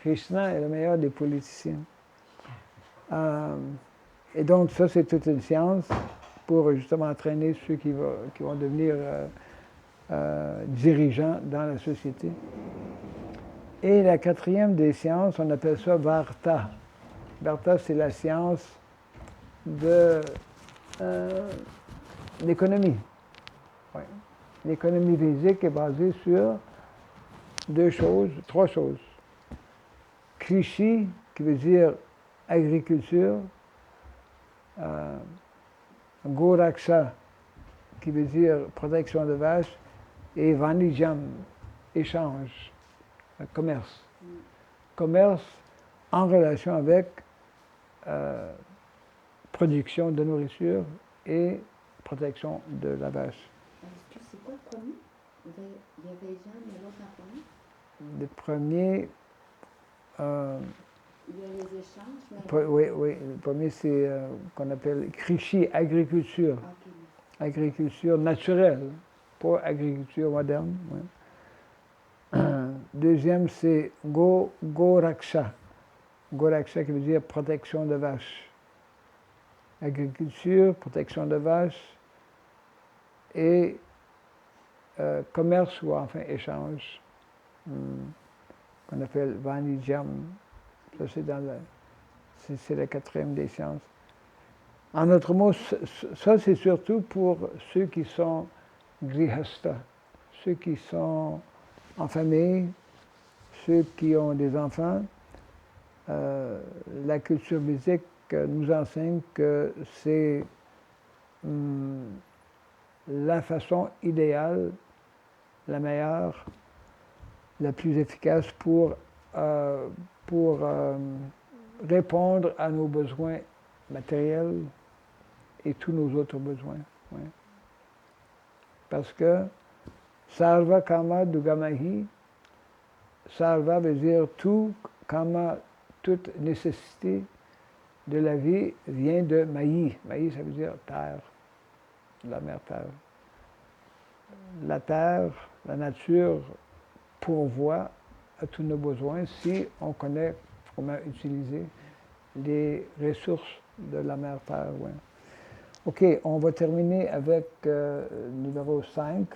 Krishna est le meilleur des politiciens. Et donc, ça, c'est toute une science pour justement entraîner ceux qui vont devenir dirigeants dans la société. Et la quatrième des sciences, on appelle ça Varta. Varta, c'est la science de l'économie. Ouais. L'économie physique est basée sur 3 choses. Krishi, qui veut dire agriculture. Goraksha, qui veut dire protection de vaches. Et Vanijam, échange, commerce. Commerce en relation avec production de nourriture et protection de la vache. C'est quoi le premier? Il y avait Jean et l'autre en premier? Le premier... il y a les échanges, mais... Oui. Le premier, c'est qu'on appelle Krishi, agriculture. Okay. Agriculture naturelle, pas agriculture moderne. Ouais. Deuxième, c'est Goraksha. Goraksha qui veut dire protection de vaches. Agriculture, protection de vaches et commerce ou enfin échange, qu'on appelle Vanijam. Ça, c'est la quatrième des sciences. En autre mot, ça, c'est surtout pour ceux qui sont grihasta, ceux qui sont en famille, ceux qui ont des enfants. La culture védique nous enseigne que c'est la façon idéale, la meilleure, la plus efficace pour répondre à nos besoins matériels et tous nos autres besoins. Ouais. Parce que Sarva Kama Dugamahi, Sarva veut dire tout, Kama, toute nécessité de la vie vient de Mahi. Mahi, ça veut dire terre, la mère terre. La terre, la nature pourvoit à tous nos besoins si on connaît comment utiliser les ressources de la mère terre. Ouais. OK, on va terminer avec numéro 5,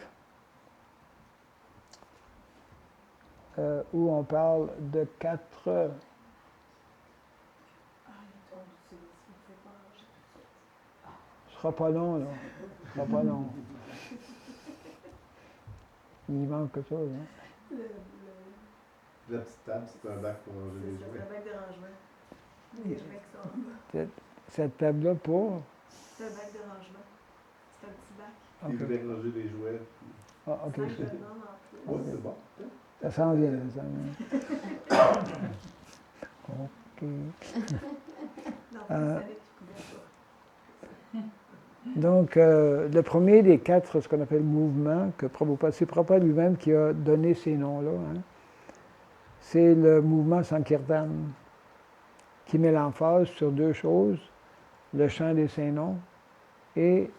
où on parle de 4... sera pas long, là. Ce sera pas long. Il manque quelque chose, hein? La petite table, c'est un bac pour ranger les C'est jouets. un bac de rangement. Les jouets qui sont en bas. Cette table-là pour. C'est un bac de rangement. C'est un petit bac. Il Ok. voulait ranger les jouets. Ah, ok. 5 c'est- bonhommes en plus. Oui, c'est bon. Ça s'en vient, ça s'en vient. Ok. Non, vous savez qu'il couvert pas. Donc, le premier des 4, ce qu'on appelle mouvement, que Prabhupada, c'est Prabhupada lui-même qui a donné ces noms-là, hein. C'est le mouvement Sankirtan, qui met l'emphase sur 2 choses, le chant des saints noms et,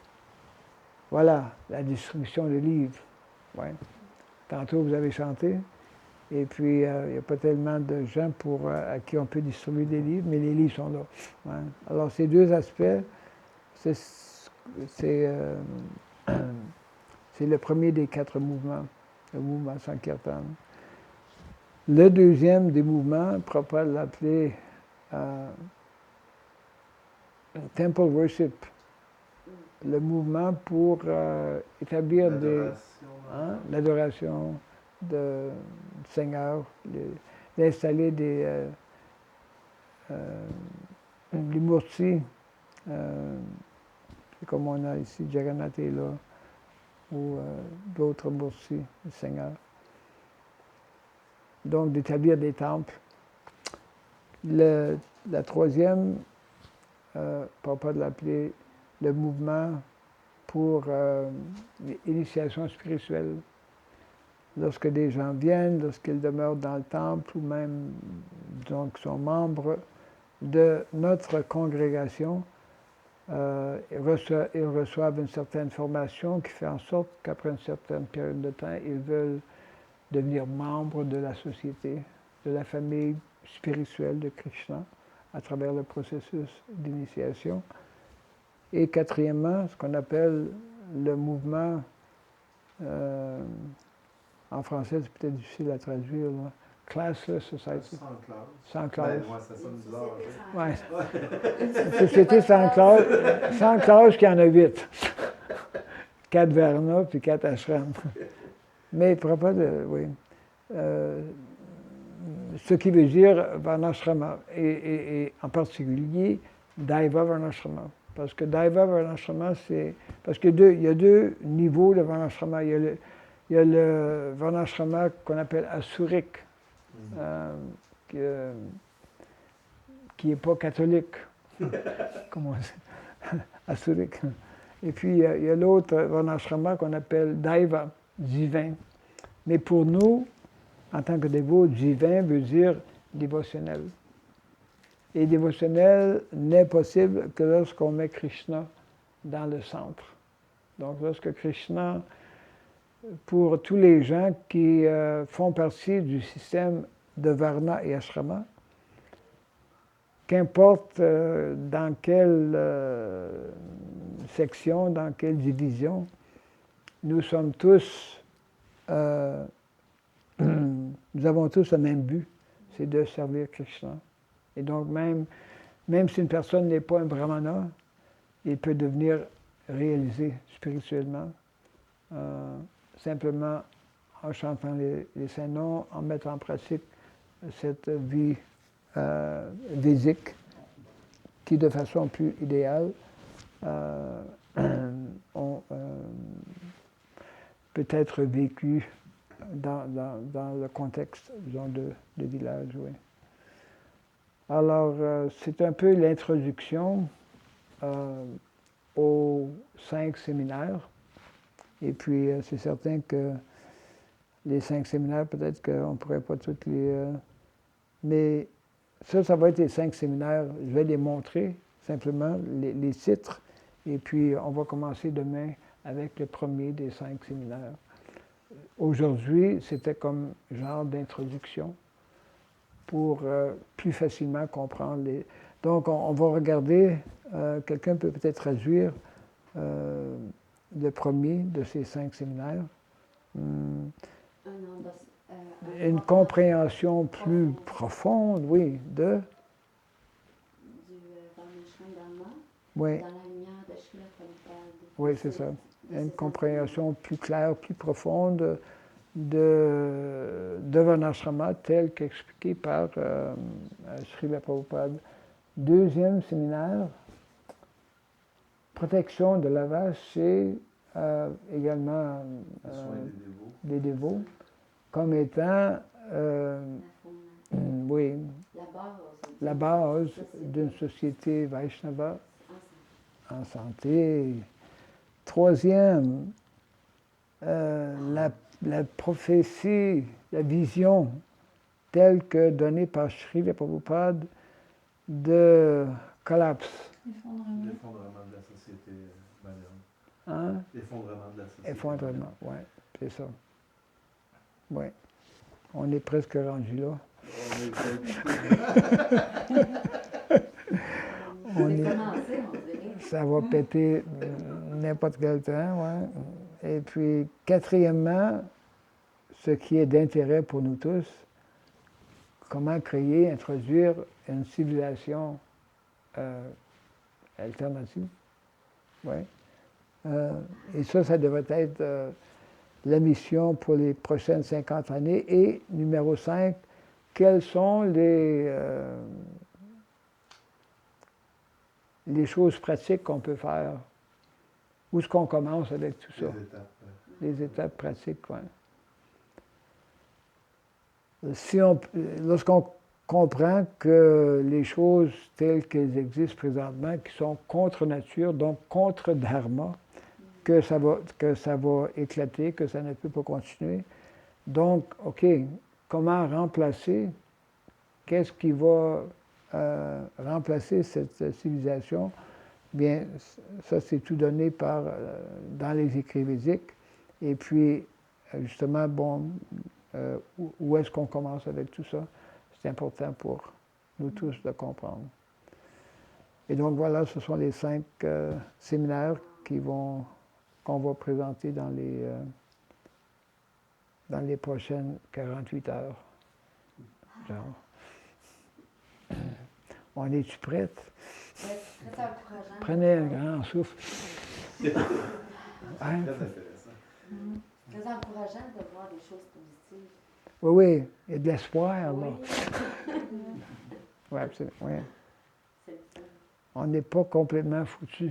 voilà, la distribution de livres. Ouais. Tantôt, vous avez chanté, et puis il n'y a pas tellement de gens à qui on peut distribuer des livres, mais les livres sont là. Ouais. Alors, ces 2 aspects, c'est le premier des 4 mouvements, le mouvement Sankirtan. Le deuxième des mouvements, Prabhupada l'appelait Temple Worship, le mouvement pour établir l'adoration du Seigneur, d'installer des murtis, comme on a ici, Jagannath est là, ou d'autres murtis du Seigneur. Donc, d'établir des temples. La troisième, Prabhupada l'appelait le mouvement pour l'initiation spirituelle. Lorsque des gens viennent, lorsqu'ils demeurent dans le temple, ou même, disons, qu'ils sont membres de notre congrégation, ils reçoivent une certaine formation qui fait en sorte qu'après une certaine période de temps, ils veulent devenir membres de la société, de la famille spirituelle de Krishna, à travers le processus d'initiation. Et quatrièmement, ce qu'on appelle le mouvement, en français c'est peut-être difficile à traduire, là, Classless Society. Sans classe. Ben, moi, ça sonne bizarre. Ouais. Une société sans classe, qu'il y en a 8. 4 Varnas puis 4 ashrams. Mais Prabhupada, oui. Ce qui veut dire Varnashrama, et en particulier Daiva Varnashrama. Parce que Daiva Varnashrama, c'est. Parce qu'il y a 2 niveaux de Varnashrama. Il y a le Varnashrama qu'on appelle Asurique, qui n'est pas catholique. Comment c'est? Asurique. Et puis, il y a l'autre Varnashrama qu'on appelle Daiva, divin. Mais pour nous, en tant que dévots, divin veut dire dévotionnel. Et dévotionnel n'est possible que lorsqu'on met Krishna dans le centre. Donc, lorsque Krishna, pour tous les gens qui font partie du système de Varna et Ashrama, qu'importe dans quelle section, dans quelle division, nous sommes tous, nous avons tous le même but, c'est de servir Krishna. Et donc même si une personne n'est pas un brahmana, il peut devenir réalisé spirituellement, simplement en chantant les saints noms, en mettant en pratique cette vie védique qui, de façon plus idéale, peut être vécue dans le contexte, disons, de village, oui. Alors, c'est un peu l'introduction aux 5 séminaires. Et puis, c'est certain que les 5 séminaires, peut-être qu'on ne pourrait pas toutes les... mais ça va être les 5 séminaires. Je vais les montrer, simplement, les titres. Et puis, on va commencer demain avec le premier des 5 séminaires. Aujourd'hui, c'était comme genre d'introduction pour plus facilement comprendre les... Donc, on va regarder, quelqu'un peut peut-être traduire le premier de ces 5 séminaires. Une compréhension plus profonde, oui, de... Du Varnashram Dharma, Oui. dans la lumière de Srila Prabhupada. Oui, c'est ça. Une compréhension plus claire, plus profonde de Varnashrama tel qu'expliqué par Srila Prabhupada. Deuxième séminaire, protection de la vache, c'est également Le soin des dévots comme étant oui, la base d'une société Vaishnava en santé. Troisième, la prophétie, la vision telle que donnée par Srila Prabhupada de collapse. Effondrement. L'effondrement de la société moderne. Hein? L'effondrement de la société Effondrement, oui, c'est ça. Oui. On est presque rendu là. On est commencé, on dirait. Ça va péter n'importe quel temps, ouais. Et puis, quatrièmement, ce qui est d'intérêt pour nous tous, comment créer, introduire une civilisation alternative. Ouais. Et ça devrait être la mission pour les prochaines 50 années. Et numéro 5, quelles sont les choses pratiques qu'on peut faire? Où est-ce qu'on commence avec tout ça? Les étapes pratiques, oui. Lorsqu'on comprend que les choses telles qu'elles existent présentement, qui sont contre nature, donc contre dharma, que ça va éclater, que ça ne peut pas continuer. Donc, OK, comment remplacer? Qu'est-ce qui va remplacer cette civilisation? Bien, ça, c'est tout donné dans les écrits védiques. Et puis, justement, bon, où est-ce qu'on commence avec tout ça? C'est important pour nous tous de comprendre. Et donc, voilà, ce sont les 5 séminaires qu'on va présenter dans les prochaines 48 heures. Genre. On est-tu prête? Oui, c'est très encourageant. Prenez un grand souffle. Très Hein? intéressant. Très encourageant de voir des choses positives. Oui, oui, il y a de l'espoir, là. Oui. Oui, absolument. Oui. C'est le fun. On n'est pas complètement foutu.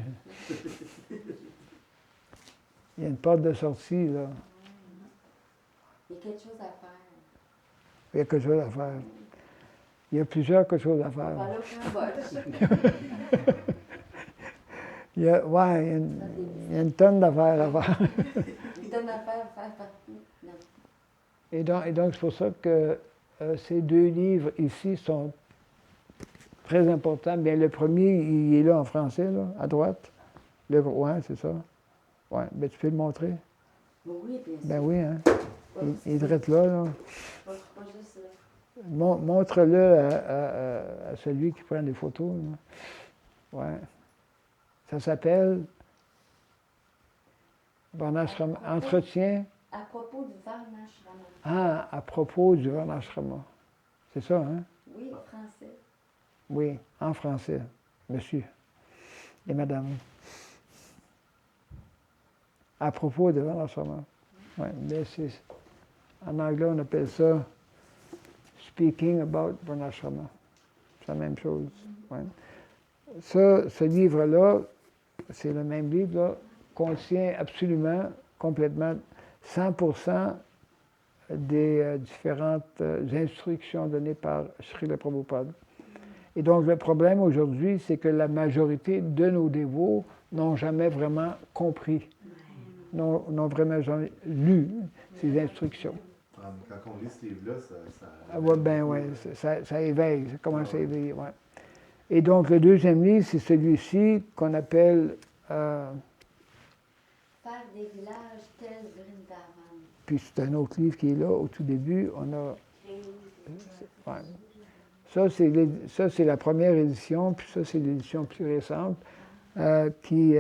Il y a une porte de sortie, là. Il y a quelque chose à faire. Il y a quelque chose à faire. Il y a plusieurs choses à On faire. va aller au Cambodge. Il y a une tonne d'affaires à faire. Il donne à faire partout. Non. Et donc, c'est pour ça que ces 2 livres ici sont très importants. Bien, le premier, il est là en français, là, à droite. Oui, c'est ça. Oui, bien, tu peux le montrer? Oui, bien sûr. Ben oui, hein. Pas Il est direct là. Pas juste là. Montre-le à celui qui prend des photos. Ouais. Ça s'appelle Varnashrama. Entretien. À propos du Varnashrama. Ah, à propos du Varnashrama. C'est ça, hein? Oui, français. Oui, en français, monsieur et madame. À propos de Varnashrama. Oui, mais en anglais, on appelle ça Speaking about Varnashrama. C'est la même chose. Ouais. Ce livre-là, c'est le même livre, là, contient absolument, complètement, 100% des différentes instructions données par Srila Prabhupada. Et donc, le problème aujourd'hui, c'est que la majorité de nos dévots n'ont jamais vraiment compris, n'ont vraiment jamais lu ces instructions. Quand on lit ce livre-là, ça Ouais, ben oui, ça éveille, ça commence à éveiller, ouais. Et donc, le deuxième livre, c'est celui-ci qu'on appelle Faire des villages tels Vrindavan. puis c'est un autre livre qui est là, au tout début, on a... Ouais. Ça, c'est la première édition, puis ça, c'est l'édition plus récente qui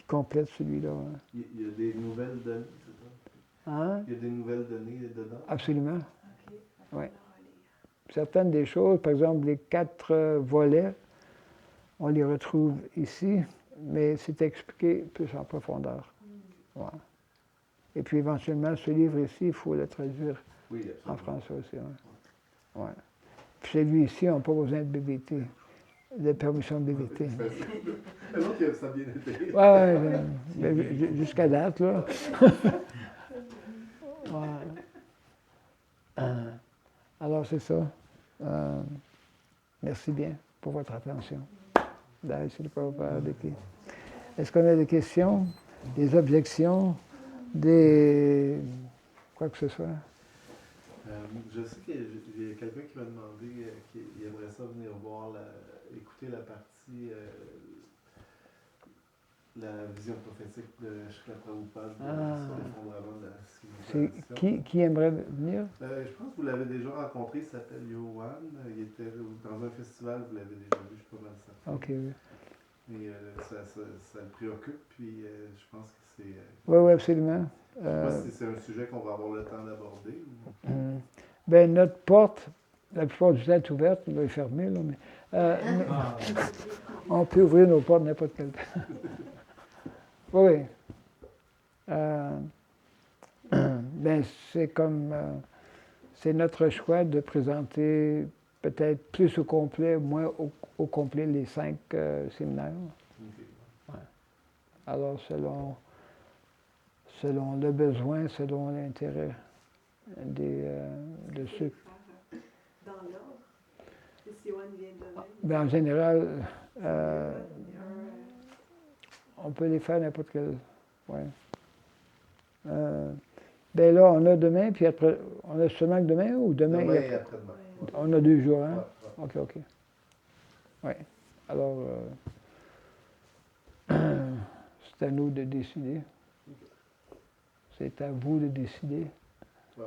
complète celui-là. Hein. Il y a des nouvelles données, c'est ça? Hein? Il y a des nouvelles données dedans? Absolument. OK. Oui. Certaines des choses, par exemple, les 4 volets, on les retrouve ici. mais c'est expliqué plus en profondeur. Ouais. Et puis éventuellement, ce livre ici, il faut le traduire Oui, en absolument. français aussi. Ouais. Puis celui-ci, on n'a pas besoin de BBT, de permission de BBT. L'autre, ça a bien été. Ouais, jusqu'à date, là. Ouais. Alors, c'est ça. Merci bien pour votre attention. Est-ce qu'on a des questions, des objections, des... quoi que ce soit? Je sais qu'il y a quelqu'un qui m'a demandé qu'il aimerait ça venir voir, écouter la partie, la vision prophétique de Srila Prabhupada sur l'effondrement de la civilisation. Qui aimerait venir? Je pense que vous l'avez déjà rencontré, il s'appelle Yohan. Il était dans un festival, vous l'avez déjà vu, je suis pas mal certain. OK, oui. Et ça le préoccupe, puis je pense que c'est... Oui, absolument. Je ne sais pas si c'est un sujet qu'on va avoir le temps d'aborder. Bien, notre porte, la plupart du temps, est ouverte, elle est fermée, là, mais on peut ouvrir nos portes n'importe quel temps. Oui. Ben, c'est comme... c'est notre choix de présenter peut-être plus au complet, moins au complet les 5 séminaires. Okay. Ouais. Alors, selon le besoin, selon l'intérêt de ceux. Dans l'ordre, si Yohan vient demain. Ben, en général, on peut les faire n'importe quel. Ouais. Ben là, on a demain, puis après, on a seulement que demain ou demain? Demain et après-demain. On a 2 jours, hein? Ouais. OK. Oui. Alors, c'est à nous de décider. C'est à vous de décider. Bon,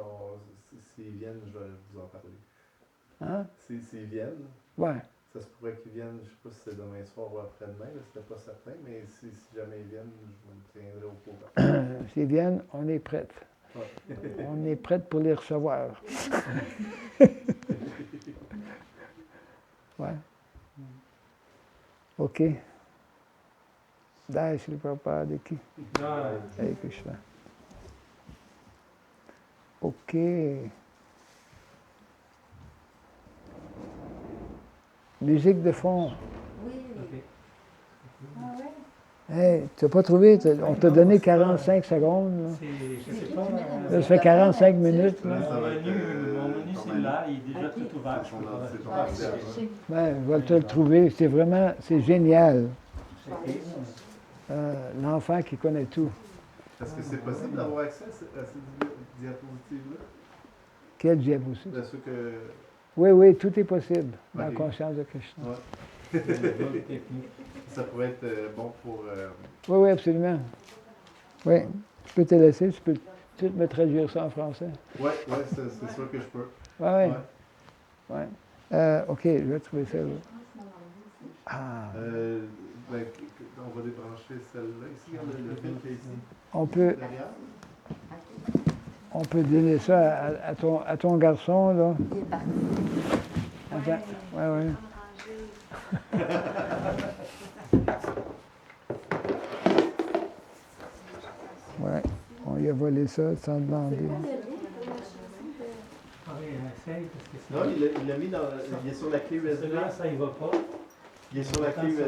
s'ils viennent, je vais vous en parler. Hein? S'ils viennent, Ouais. ça se pourrait qu'ils viennent, je ne sais pas si c'est demain soir ou après-demain, c'était pas certain, mais si jamais ils viennent, je vous tiendrai au courant. S'ils viennent, on est prêts. Ouais. On est prêts pour les recevoir. Ouais. OK. Dai Sri Prabhupada de qui? Hare Krishna. OK. Musique de fond. Oui. Ah ouais? Hey, tu n'as pas trouvé? On t'a donné 45 secondes. Là. Je sais pas. Ça fait 45 minutes. Là. Mon menu cellulaire, il est déjà tout ouvert. Ben, je vais te le trouver. C'est vraiment, c'est génial. L'enfant qui connaît tout. Est-ce que c'est possible d'avoir accès à ces diapositives-là? Quelle diapositive? De ceux que... Oui, tout est possible dans la Ok. conscience de Krishna. Ouais. Ça pourrait être bon pour... Oui, absolument. Oui, je peux te laisser, tu peux tout me traduire ça en français. Oui, c'est sûr que je peux. Oui. OK, je vais trouver ça. Là. Ah. Ben, on va débrancher celle-là ici, regarde le fil qui est ici. Derrière. On peut donner ça à ton garçon, là. Il est parti. Attends. Oui. Ouais, on lui a volé ça sans demander. Essaye, parce que Non, il l'a mis dans... Il est sur la clé USB. Celui-là, ça y va pas. Il est sur la clé USB.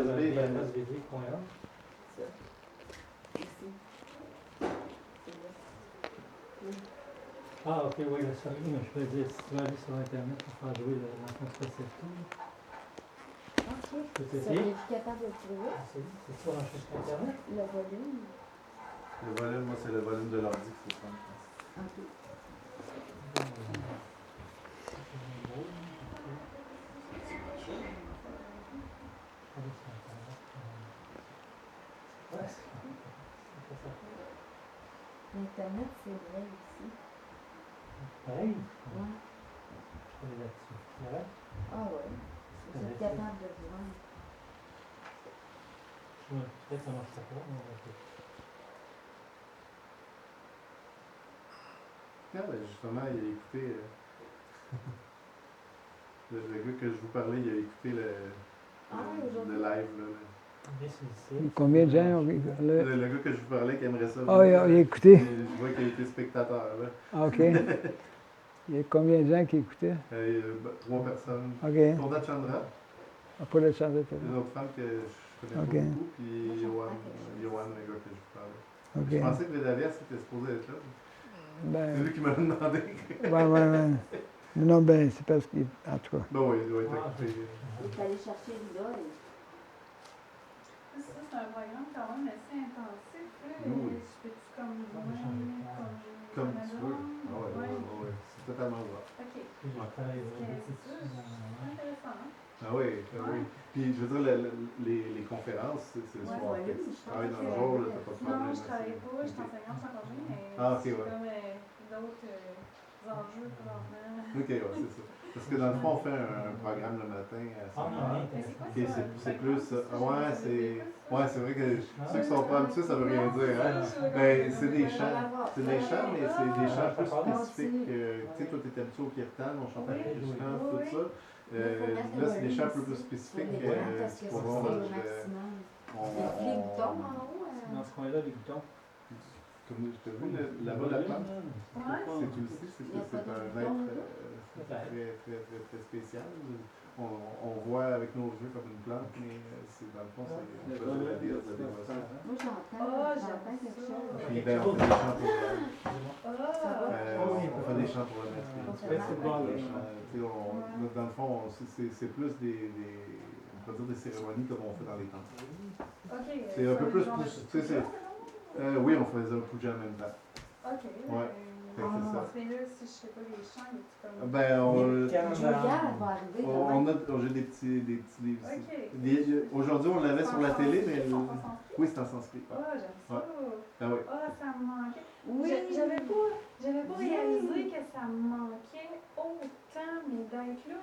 Ah, ok, oui, le son, mais je peux dire, si tu veux aller sur Internet pour faire jouer l'enfant spécial tout. OK. Je peux Ça, t'essayer. es-tu capable de le trouver? C'est ça, branché sur Internet? Le volume? Le volume, moi, c'est le volume de l'ordi qu'il faut prendre. OK. Internet, c'est vrai ici. Pareil? Ouais. Je vais aller là-dessus. Là? Ah ouais. Vous êtes capable de voir. Peut-être que ça marche pas. On va essayer. Ah, ben justement, il a écouté... le gars que je vous parlais, il a écouté le live. Là. Bien sollicité. Combien de gens ont... Le gars que je vous parlais qui aimerait ça. Ah, il a écouté. Je vois qu'il a été spectateur. Là. Ah, OK. Il y a combien de gens qui écoutaient? 3 personnes. OK. Purna Chandra, Pas de chance de une autre femme que je connais Ok. pas beaucoup, puis Johan, le gars que je vous parlais. Je OK. pensais que Vedalia c'était supposé être là. C'est Ben, lui qui m'a demandé. ouais. Non, ben, c'est parce qu'il... En tout cas. Ben oui, il doit être Ah, occupé. Il est allé chercher l'idole. Ça, c'est un programme quand même assez intensif. Là. Oui. Je peux-tu comme joindre, Comme tu veux. Ah ouais. C'est totalement vrai. OK. Puis je travaille C'est intéressant. Hein? Ah oui. Puis je veux dire, les conférences, c'est le Ouais, soir. ouais, Fait que oui, si je tu travailles dans le pense jour, que- là, t'as pas de Non, problème. je travaille pas, je suis Ok. enseignante en congé, mais Ah, ok, j'ai ouais. comme d'autres enjeux présentement. Ok, ouais, c'est ça. Parce que dans le fond, on fait un programme le matin à 5 heures. Mais c'est quoi Ok, ça? c'est plus. Ouais, c'est vrai que ceux qui Ah, sont pas habitués, ça veut rien dire. Hein? Ben, c'est des chants. C'est des chants, mais c'est des chants plus Ah, spécifiques. Tu sais, toi, t'es habitué au kirtan, on chante avec Oui, Krishna, oui, tout oui. ça. Là, c'est des chants un peu plus spécifiques Parce que qui c'est pourront. au maximum. Les boutons en haut. Dans ce coin-là, les boutons. Comme tu as vu, là-bas, la plante, Ouais. c'est Tulsi, c'est Il y a pas de un bouton, être très spécial. On voit avec nos yeux comme une plante, mais dans le fond, c'est on peut dire la déesse de la dévotion. Moi, Ah, j'entends quelque chose. Puis ben, on fait des chants pour Ah! on fait des chants pour le mettre. Dans le fond, c'est plus on peut dire des cérémonies comme on fait dans les temples. OK. C'est un peu plus genre de poussé, tu sais, puja, Oui, on faisait un puja en même temps. OK. Ouais. Fait que c'est ça. Mais là, si je sais pas les chants, il y a comme... Ben, Julia, elle va arriver demain. j'ai des petits livres ici. OK. Aujourd'hui, on l'avait sur la télé, mais C'est en sanskrit? oui, c'est en sanskrit. Ah, j'aime ça. Ah oui. Ah, ça me manquait. Oui. J'avais pas réalisé que ça me manquait autant, mais d'être là,